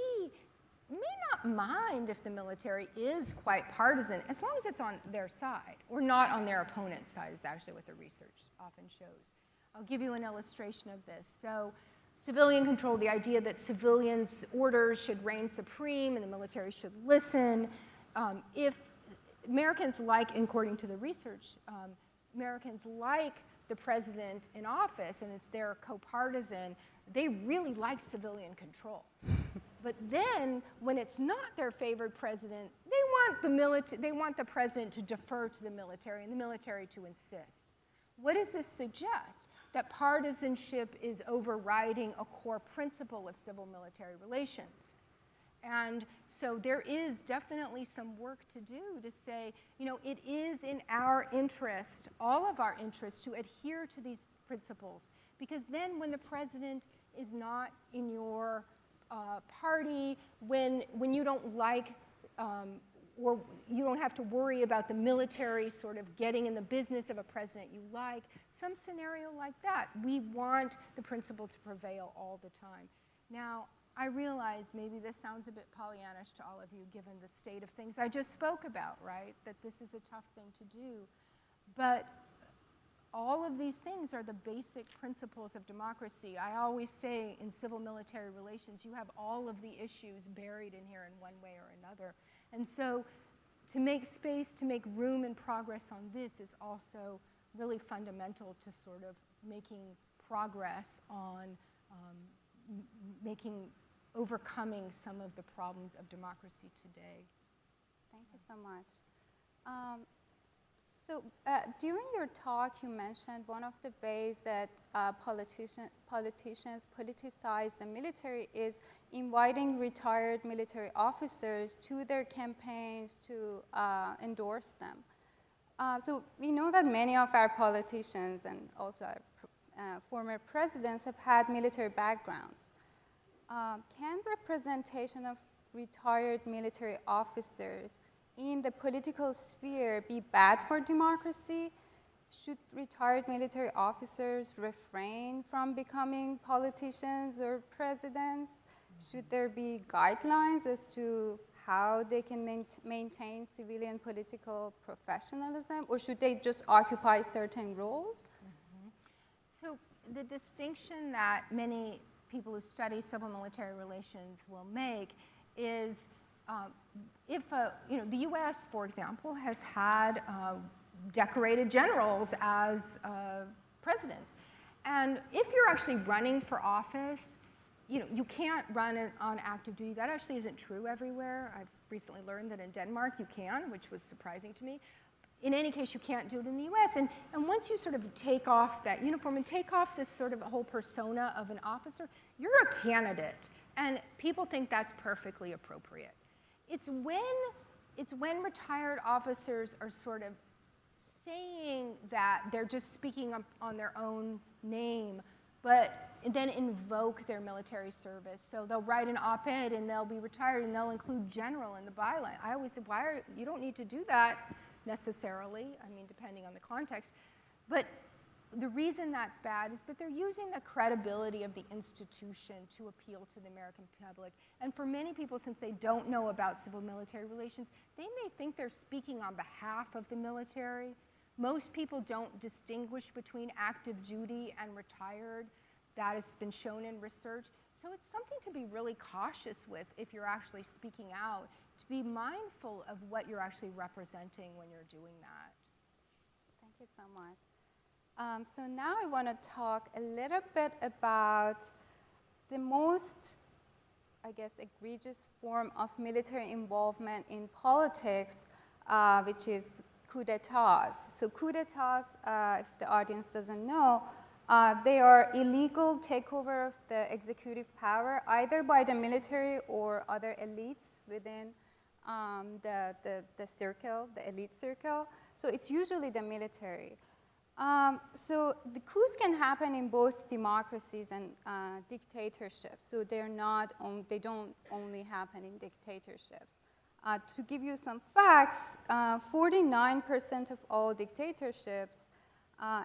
may not mind if the military is quite partisan, as long as it's on their side, or not on their opponent's side, is actually what the research often shows. I'll give you an illustration of this. So civilian control, the idea that civilians' orders should reign supreme and the military should listen. If Americans like, according to the research, Americans like the president in office and it's their co-partisan, they really like civilian control. But then, when it's not their favored president, they want the president to defer to the military and the military to insist. What does this suggest? That partisanship is overriding a core principle of civil-military relations. And so there is definitely some work to do to say, it is in our interest, all of our interests, to adhere to these principles. Because then when the president is not in your party, when you don't like, or you don't have to worry about the military sort of getting in the business of a president you like, some scenario like that, we want the principle to prevail all the time. Now, I realize maybe this sounds a bit Pollyannish to all of you, given the state of things I just spoke about, right? That this is a tough thing to do. But all of these things are the basic principles of democracy. I always say in civil-military relations, you have all of the issues buried in here in one way or another. And so to make space, to make room and progress on this is also really fundamental to sort of making progress on overcoming some of the problems of democracy today. Thank you so much. So during your talk, you mentioned one of the ways that politicians politicize the military is inviting retired military officers to their campaigns to endorse them. So we know that many of our politicians and also our former presidents have had military backgrounds. Can representation of retired military officers in the political sphere be bad for democracy? Should retired military officers refrain from becoming politicians or presidents? Should there be guidelines as to how they can maintain civilian political professionalism, or should they just occupy certain roles? Mm-hmm. So the distinction that many people who study civil military relations will make is The U.S., for example, has had decorated generals as presidents. And if you're actually running for office, you can't run it on active duty. That actually isn't true everywhere. I've recently learned that in Denmark you can, which was surprising to me. In any case, you can't do it in the US. And once you sort of take off that uniform and take off this sort of whole persona of an officer, you're a candidate. And people think that's perfectly appropriate. It's when retired officers are sort of saying that they're just speaking on their own name, but then invoke their military service. So they'll write an op-ed and they'll be retired and they'll include general in the byline. I always said, you don't need to do that necessarily, I mean, depending on the context. But the reason that's bad is that they're using the credibility of the institution to appeal to the American public. And for many people, since they don't know about civil-military relations, they may think they're speaking on behalf of the military. Most people don't distinguish between active duty and retired. That has been shown in research. So it's something to be really cautious with if you're actually speaking out, to be mindful of what you're actually representing when you're doing that. Thank you so much. So now I want to talk a little bit about the most, I guess, egregious form of military involvement in politics, which is coup d'etats. So coup d'etats, if the audience doesn't know, they are illegal takeover of the executive power, either by the military or other elites within the circle, the elite circle. So it's usually the military. So the coups can happen in both democracies and dictatorships. So they don't only happen in dictatorships. To give you some facts, 49% of all dictatorships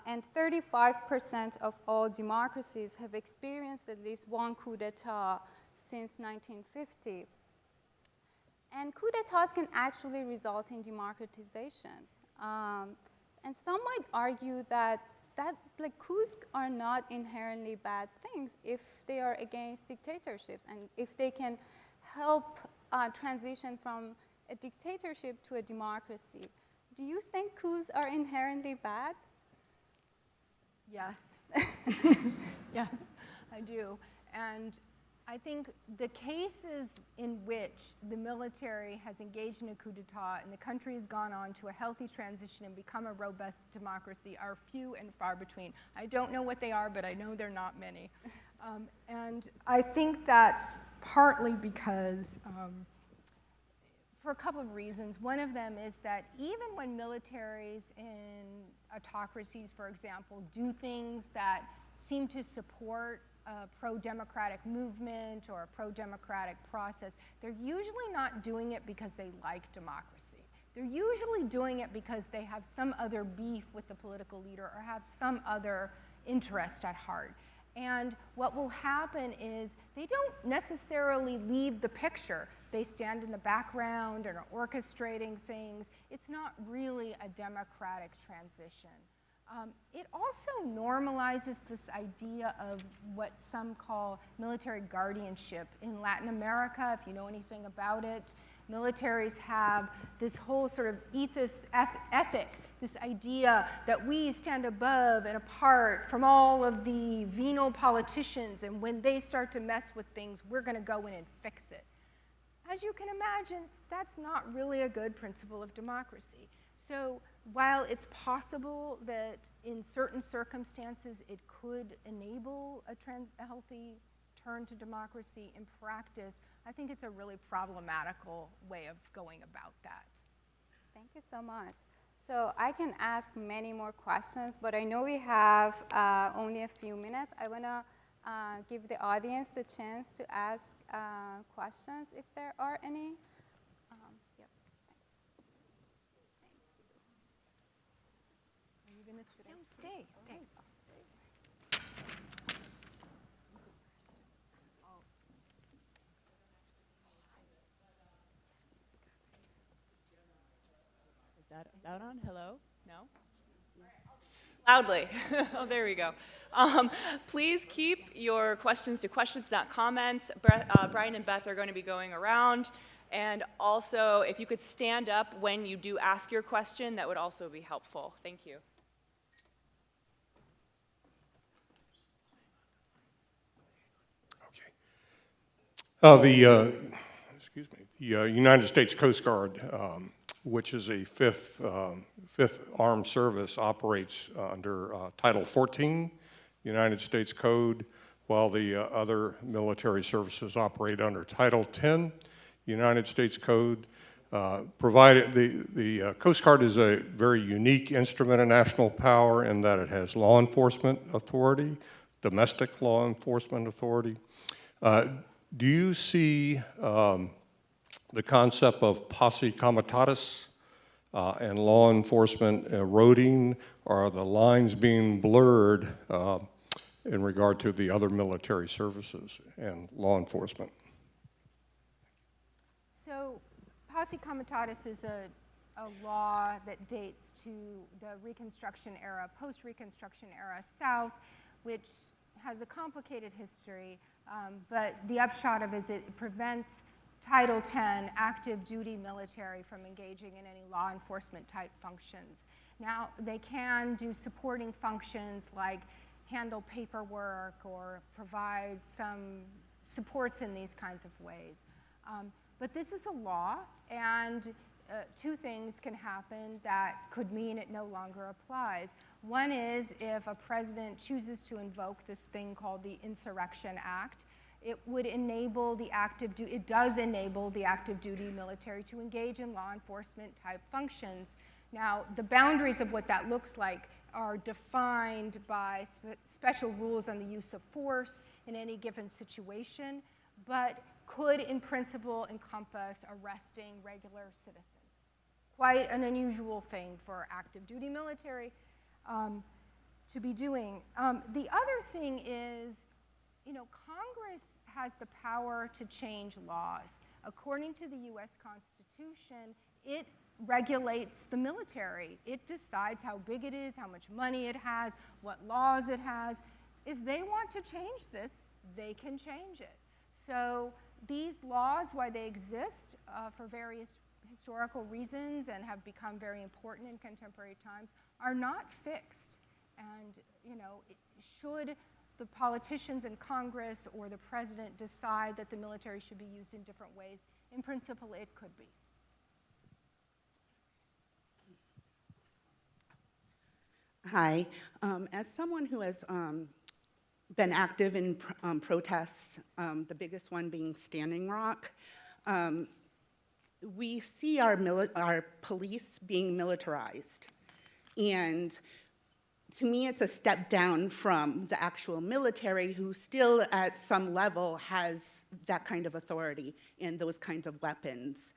and 35% of all democracies have experienced at least one coup d'etat since 1950. And coup d'etats can actually result in democratization. And some might argue that coups are not inherently bad things if they are against dictatorships and if they can help transition from a dictatorship to a democracy. Do you think coups are inherently bad? Yes. Yes, I do. And I think the cases in which the military has engaged in a coup d'etat and the country has gone on to a healthy transition and become a robust democracy are few and far between. I don't know what they are, but I know they're not many. And I think that's partly because, for a couple of reasons. One of them is that even when militaries in autocracies, for example, do things that seem to support a pro-democratic movement or a pro-democratic process, they're usually not doing it because they like democracy. They're usually doing it because they have some other beef with the political leader or have some other interest at heart. And what will happen is they don't necessarily leave the picture. They stand in the background and are orchestrating things. It's not really a democratic transition. It also normalizes this idea of what some call military guardianship. In Latin America, if you know anything about it, militaries have this whole sort of ethos, ethic, this idea that we stand above and apart from all of the venal politicians, and when they start to mess with things, we're going to go in and fix it. As you can imagine, that's not really a good principle of democracy. So while it's possible that in certain circumstances it could enable a healthy turn to democracy, in practice, I think it's a really problematical way of going about that. Thank you so much. So I can ask many more questions, but I know we have only a few minutes. I want to give the audience the chance to ask questions if there are any. Yep. Are you going to stay? Stay. Is that on? Hello? No? Loudly. Oh, there we go. Please keep your questions to questions, not comments. Brian and Beth are going to be going around. And also, if you could stand up when you do ask your question, that would also be helpful. Thank you. The United States Coast Guard, which is a fifth armed service, operates under Title 14, United States Code, while the other military services operate under Title 10, United States Code. Provided the Coast Guard is a very unique instrument of national power in that it has law enforcement authority, domestic law enforcement authority. Do you see the concept of posse comitatus and law enforcement eroding, or are the lines being blurred in regard to the other military services and law enforcement? So posse comitatus is a law that dates to the Reconstruction era, post-Reconstruction era South, which has a complicated history, but the upshot of it is it prevents Title 10 active duty military from engaging in any law enforcement type functions. Now, they can do supporting functions like handle paperwork or provide some supports in these kinds of ways. But this is a law, and two things can happen that could mean it no longer applies. One is if a president chooses to invoke this thing called the Insurrection Act, it would enable the active duty, it does enable the active duty military to engage in law enforcement type functions. Now, the boundaries of what that looks like are defined by special rules on the use of force in any given situation, but could in principle encompass arresting regular citizens. Quite an unusual thing for active duty military to be doing. The other thing is, Congress has the power to change laws. According to the US Constitution, it regulates the military. It decides how big it is, how much money it has, what laws it has. If they want to change this, they can change it. So these laws, why they exist for various historical reasons and have become very important in contemporary times, are not fixed. And, should the politicians in Congress or the president decide that the military should be used in different ways, in principle, it could be. Hi. As someone who has been active in protests, the biggest one being Standing Rock, we see our police being militarized. And to me, it's a step down from the actual military, who still at some level has that kind of authority and those kinds of weapons.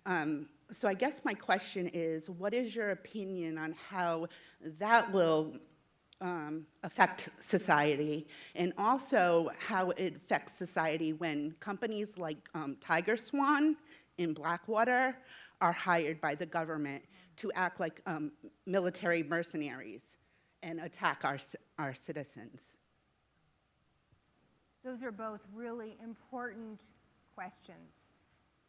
So I guess my question is, what is your opinion on how that will affect society, and also how it affects society when companies like Tiger Swan in Blackwater are hired by the government to act like military mercenaries and attack our citizens? Those are both really important questions.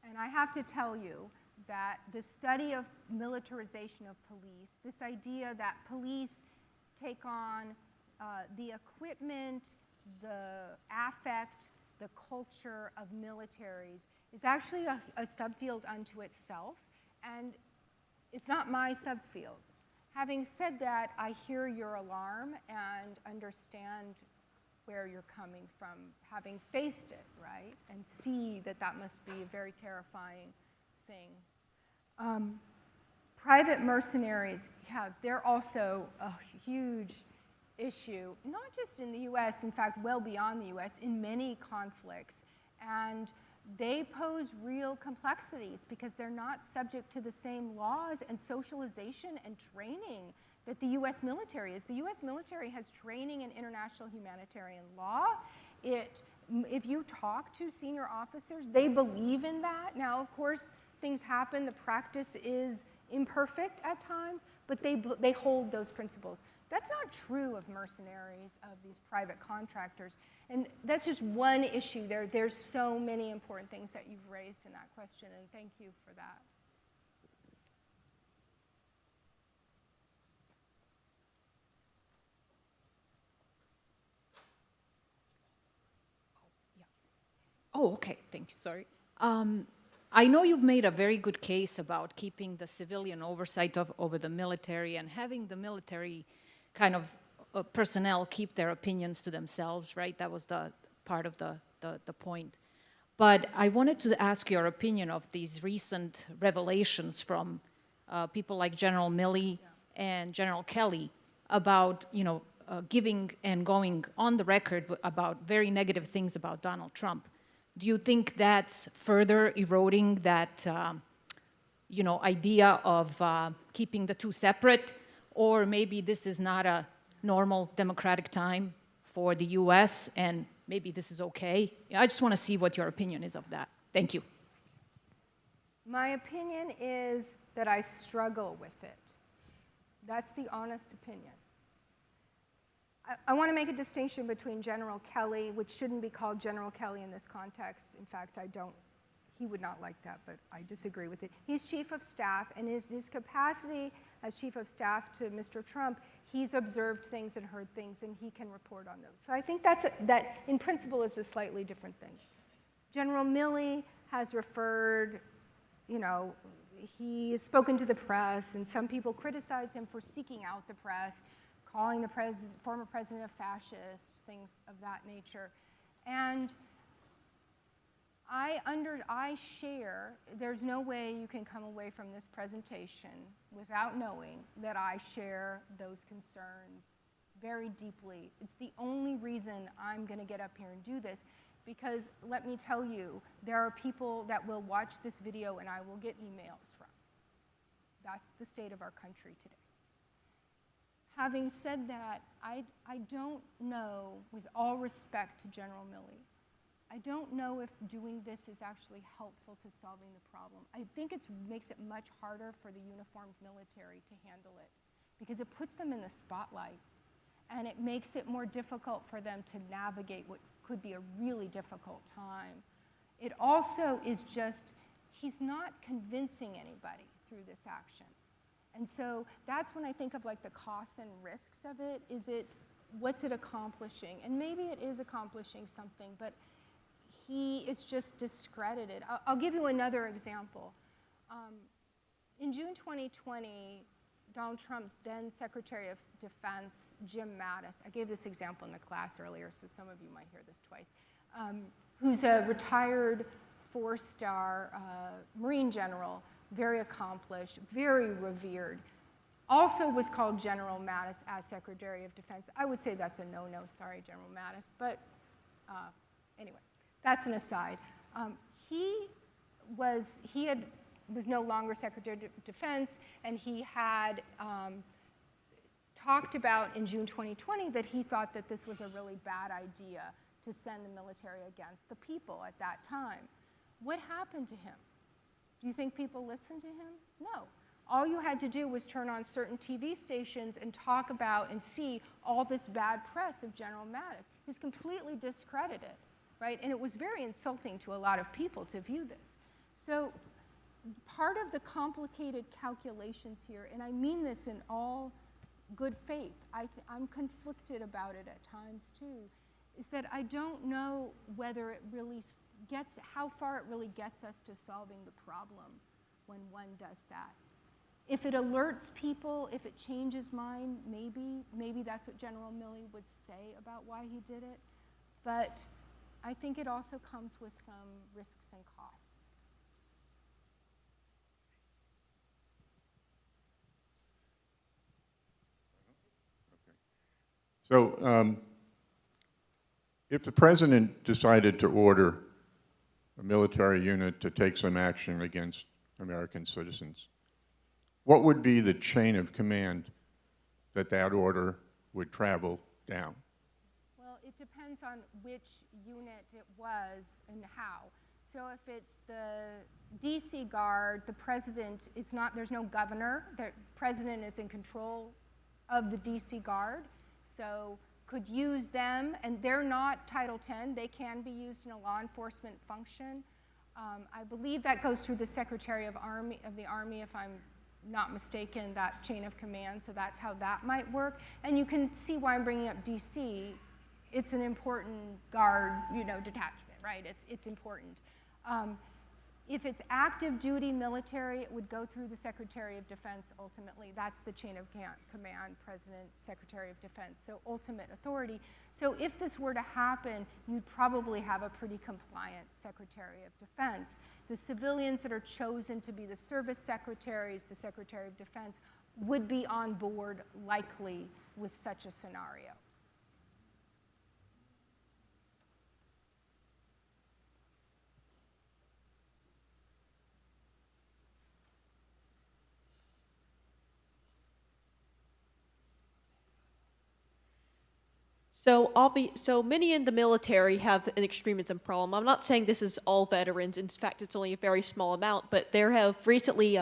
And I have to tell you that the study of militarization of police, this idea that police take on the equipment, the affect, the culture of militaries, is actually a subfield unto itself, and it's not my subfield. Having said that, I hear your alarm and understand where you're coming from, having faced it, right? And see that that must be a very terrifying thing. Private mercenaries, yeah, they're also a huge issue, not just in the US, in fact, well beyond the US, in many conflicts. And they pose real complexities because they're not subject to the same laws and socialization and training that the US military is. The US military has training in international humanitarian law. If you talk to senior officers, they believe in that. Now, of course, things happen. The practice is imperfect at times, but they hold those principles. That's not true of mercenaries, of these private contractors. And that's just one issue. There's so many important things that you've raised in that question, and thank you for that. Oh, okay, thank you, sorry. I know you've made a very good case about keeping the civilian oversight over the military and having the military kind of personnel keep their opinions to themselves, right? That was the part of the point. But I wanted to ask your opinion of these recent revelations from people like General Milley and General Kelly about, giving and going on the record about very negative things about Donald Trump. Do you think that's further eroding that, idea of keeping the two separate, or maybe this is not a normal democratic time for the U.S. and maybe this is okay? I just want to see what your opinion is of that. Thank you. My opinion is that I struggle with it. That's the honest opinion. I want to make a distinction between General Kelly, which shouldn't be called General Kelly in this context. In fact, he would not like that, but I disagree with it. He's chief of staff, and in his capacity as chief of staff to Mr. Trump, he's observed things and heard things, and he can report on those. So I think that in principle is a slightly different thing. General Milley has referred, he has spoken to the press, and some people criticize him for seeking out the press, calling the former president a fascist, things of that nature. And I share, there's no way you can come away from this presentation without knowing that I share those concerns very deeply. It's the only reason I'm going to get up here and do this, because let me tell you, there are people that will watch this video and I will get emails from. That's the state of our country today. Having said that, I don't know, with all respect to General Milley, I don't know if doing this is actually helpful to solving the problem. I think it makes it much harder for the uniformed military to handle it, because it puts them in the spotlight, and it makes it more difficult for them to navigate what could be a really difficult time. It also is just, he's not convincing anybody through this action. And so that's when I think of like the costs and risks of it. What's it accomplishing? And maybe it is accomplishing something, but he is just discredited. I'll give you another example. In June 2020, Donald Trump's then Secretary of Defense, Jim Mattis, I gave this example in the class earlier, so some of you might hear this twice, who's a retired four-star Marine general, very accomplished, very revered, also was called General Mattis as Secretary of Defense. I would say that's a no-no, sorry, General Mattis, but anyway, that's an aside. He was no longer Secretary of Defense, and he had talked about in June 2020 that he thought that this was a really bad idea to send the military against the people at that time. What happened to him? Do you think people listened to him? No. All you had to do was turn on certain TV stations and talk about and see all this bad press of General Mattis. He was completely discredited, right? And it was very insulting to a lot of people to view this. So part of the complicated calculations here, and I mean this in all good faith, I'm conflicted about it at times too, is that I don't know whether it really how far it really gets us to solving the problem when one does that. If it alerts people, if it changes mind, maybe that's what General Milley would say about why he did it. But I think it also comes with some risks and costs. So if the president decided to order a military unit to take some action against American citizens, what would be the chain of command that order would travel down? Well, it depends on which unit it was and how. So if it's the DC Guard, the president, there's no governor, the president is in control of the DC Guard, so could use them, and they're not Title X. They can be used in a law enforcement function. I believe that goes through the Secretary of the Army, if I'm not mistaken, that chain of command, so that's how that might work. And you can see why I'm bringing up DC. It's an important Guard, detachment, right? It's important. If it's active duty military, it would go through the Secretary of Defense ultimately. That's the chain of command, President, Secretary of Defense, so ultimate authority. So if this were to happen, you'd probably have a pretty compliant Secretary of Defense. The civilians that are chosen to be the service secretaries, the Secretary of Defense, would be on board likely with such a scenario. So many in the military have an extremism problem. I'm not saying this is all veterans. In fact, it's only a very small amount. But there have recently,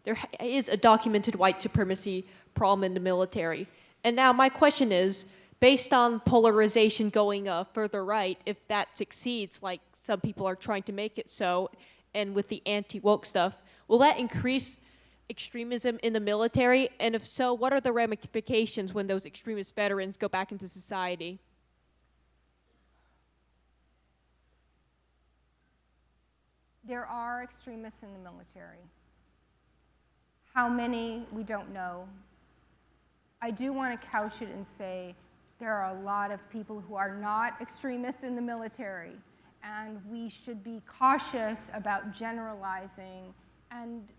there is a documented white supremacy problem in the military. And now my question is, based on polarization going further right, if that succeeds, like some people are trying to make it so, and with the anti-woke stuff, will that increase extremism in the military? And if so, what are the ramifications when those extremist veterans go back into society? There are extremists in the military. How many, we don't know. I do want to couch it and say there are a lot of people who are not extremists in the military, and we should be cautious about generalizing and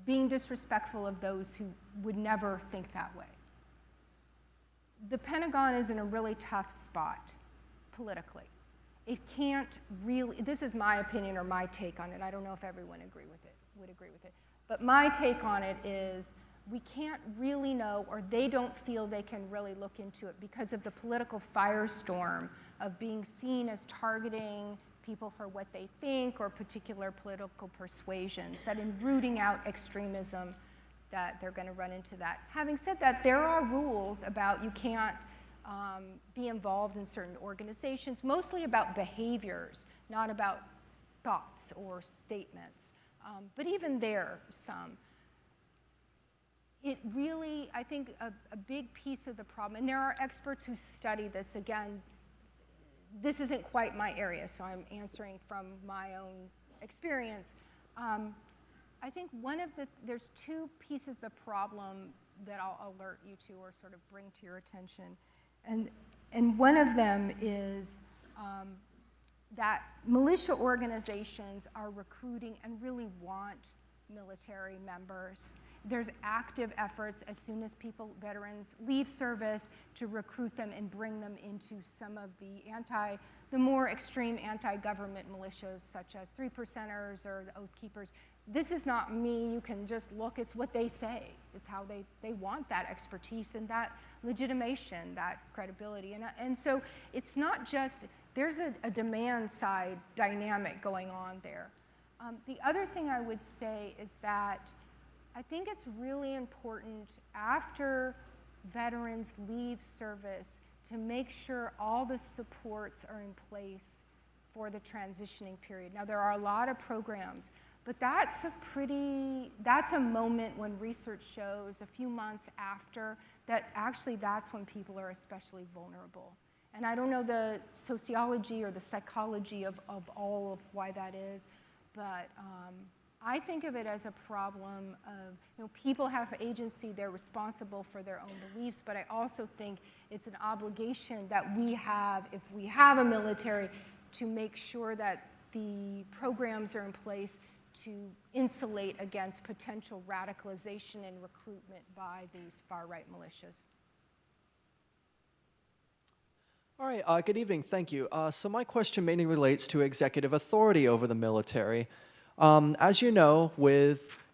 being disrespectful of those who would never think that way. The Pentagon is in a really tough spot politically. It can't really, this is my opinion or my take on it. I don't know if everyone would agree with it. But my take on it is we can't really know, or they don't feel they can really look into it because of the political firestorm of being seen as targeting people for what they think or particular political persuasions, that in rooting out extremism, that they're going to run into that. Having said that, there are rules about you can't be involved in certain organizations, mostly about behaviors, not about thoughts or statements. But even there, some. It really, I think, a big piece of the problem, and there are experts who study this. Again, this isn't quite my area, so I'm answering from my own experience. I think there's two pieces of the problem that I'll alert you to or sort of bring to your attention. And one of them is that militia organizations are recruiting and really want military members. There's active efforts as soon as veterans leave service to recruit them and bring them into some of the more extreme anti-government militias such as 3%ers or the Oath Keepers. This is not me, you can just look, it's what they say. It's how they want that expertise and that legitimation, that credibility. And so it's not just, there's a demand side dynamic going on there. The other thing I would say is that I think it's really important after veterans leave service to make sure all the supports are in place for the transitioning period. Now, there are a lot of programs, but that's a moment when research shows a few months after that actually that's when people are especially vulnerable. And I don't know the sociology or the psychology of all of why that is, but I think of it as a problem of, people have agency, they're responsible for their own beliefs, but I also think it's an obligation that we have, if we have a military, to make sure that the programs are in place to insulate against potential radicalization and recruitment by these far-right militias. All right, good evening, thank you. So my question mainly relates to executive authority over the military. As you know,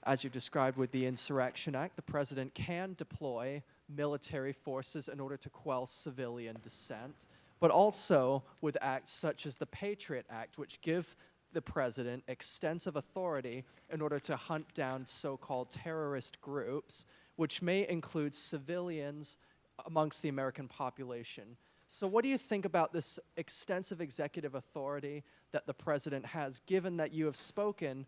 as you described with the Insurrection Act, the president can deploy military forces in order to quell civilian dissent, but also with acts such as the Patriot Act, which give the president extensive authority in order to hunt down so-called terrorist groups which may include civilians amongst the American population. So what do you think about this extensive executive authority that the president has, given that you have spoken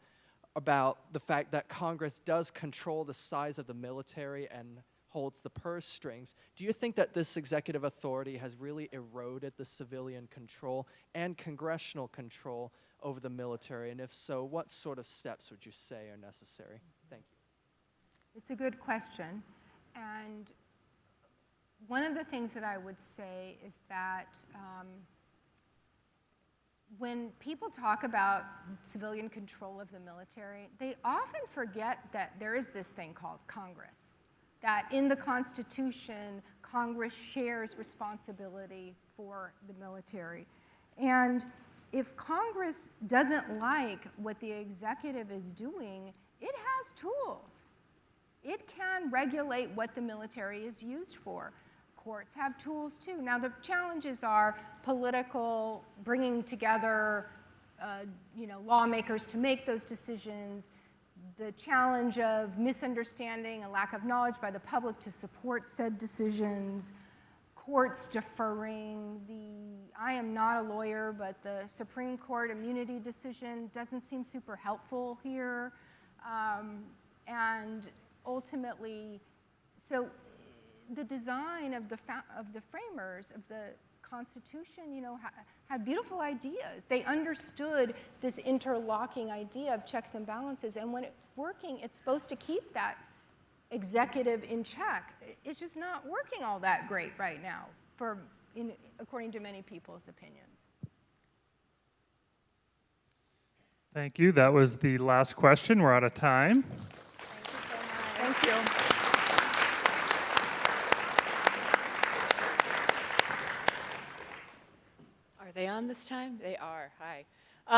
about the fact that Congress does control the size of the military and holds the purse strings? Do you think that this executive authority has really eroded the civilian control and congressional control over the military? And if so, what sort of steps would you say are necessary? Thank you. It's a good question. And one of the things that I would say is that when people talk about civilian control of the military, they often forget that there is this thing called Congress, that in the Constitution, Congress shares responsibility for the military. And if Congress doesn't like what the executive is doing, it has tools. It can regulate what the military is used for. Courts have tools too. Now the challenges are political, bringing together lawmakers to make those decisions, the challenge of misunderstanding and lack of knowledge by the public to support said decisions, courts deferring. I am not a lawyer, but the Supreme Court immunity decision doesn't seem super helpful here. And ultimately, so the design of the framers of the Constitution, had beautiful ideas. They understood this interlocking idea of checks and balances, and when it's working, it's supposed to keep that executive in check. It's just not working all that great right now, according to many people's opinions. Thank you. That was the last question. We're out of time. Thank you. Are they on this time? They are. Hi.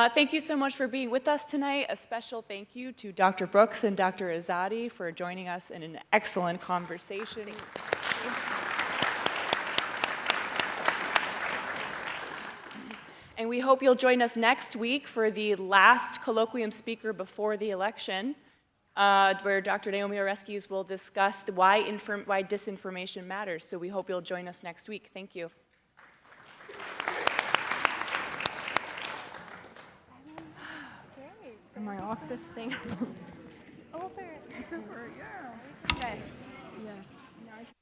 Thank you so much for being with us tonight. A special thank you to Dr. Brooks and Dr. Azadi for joining us in an excellent conversation. And we hope you'll join us next week for the last colloquium speaker before the election, where Dr. Naomi Oreskes will discuss why disinformation matters. So we hope you'll join us next week. Thank you. Am I off this thing? Over. It's over, yeah. Yes. Yes. Now I can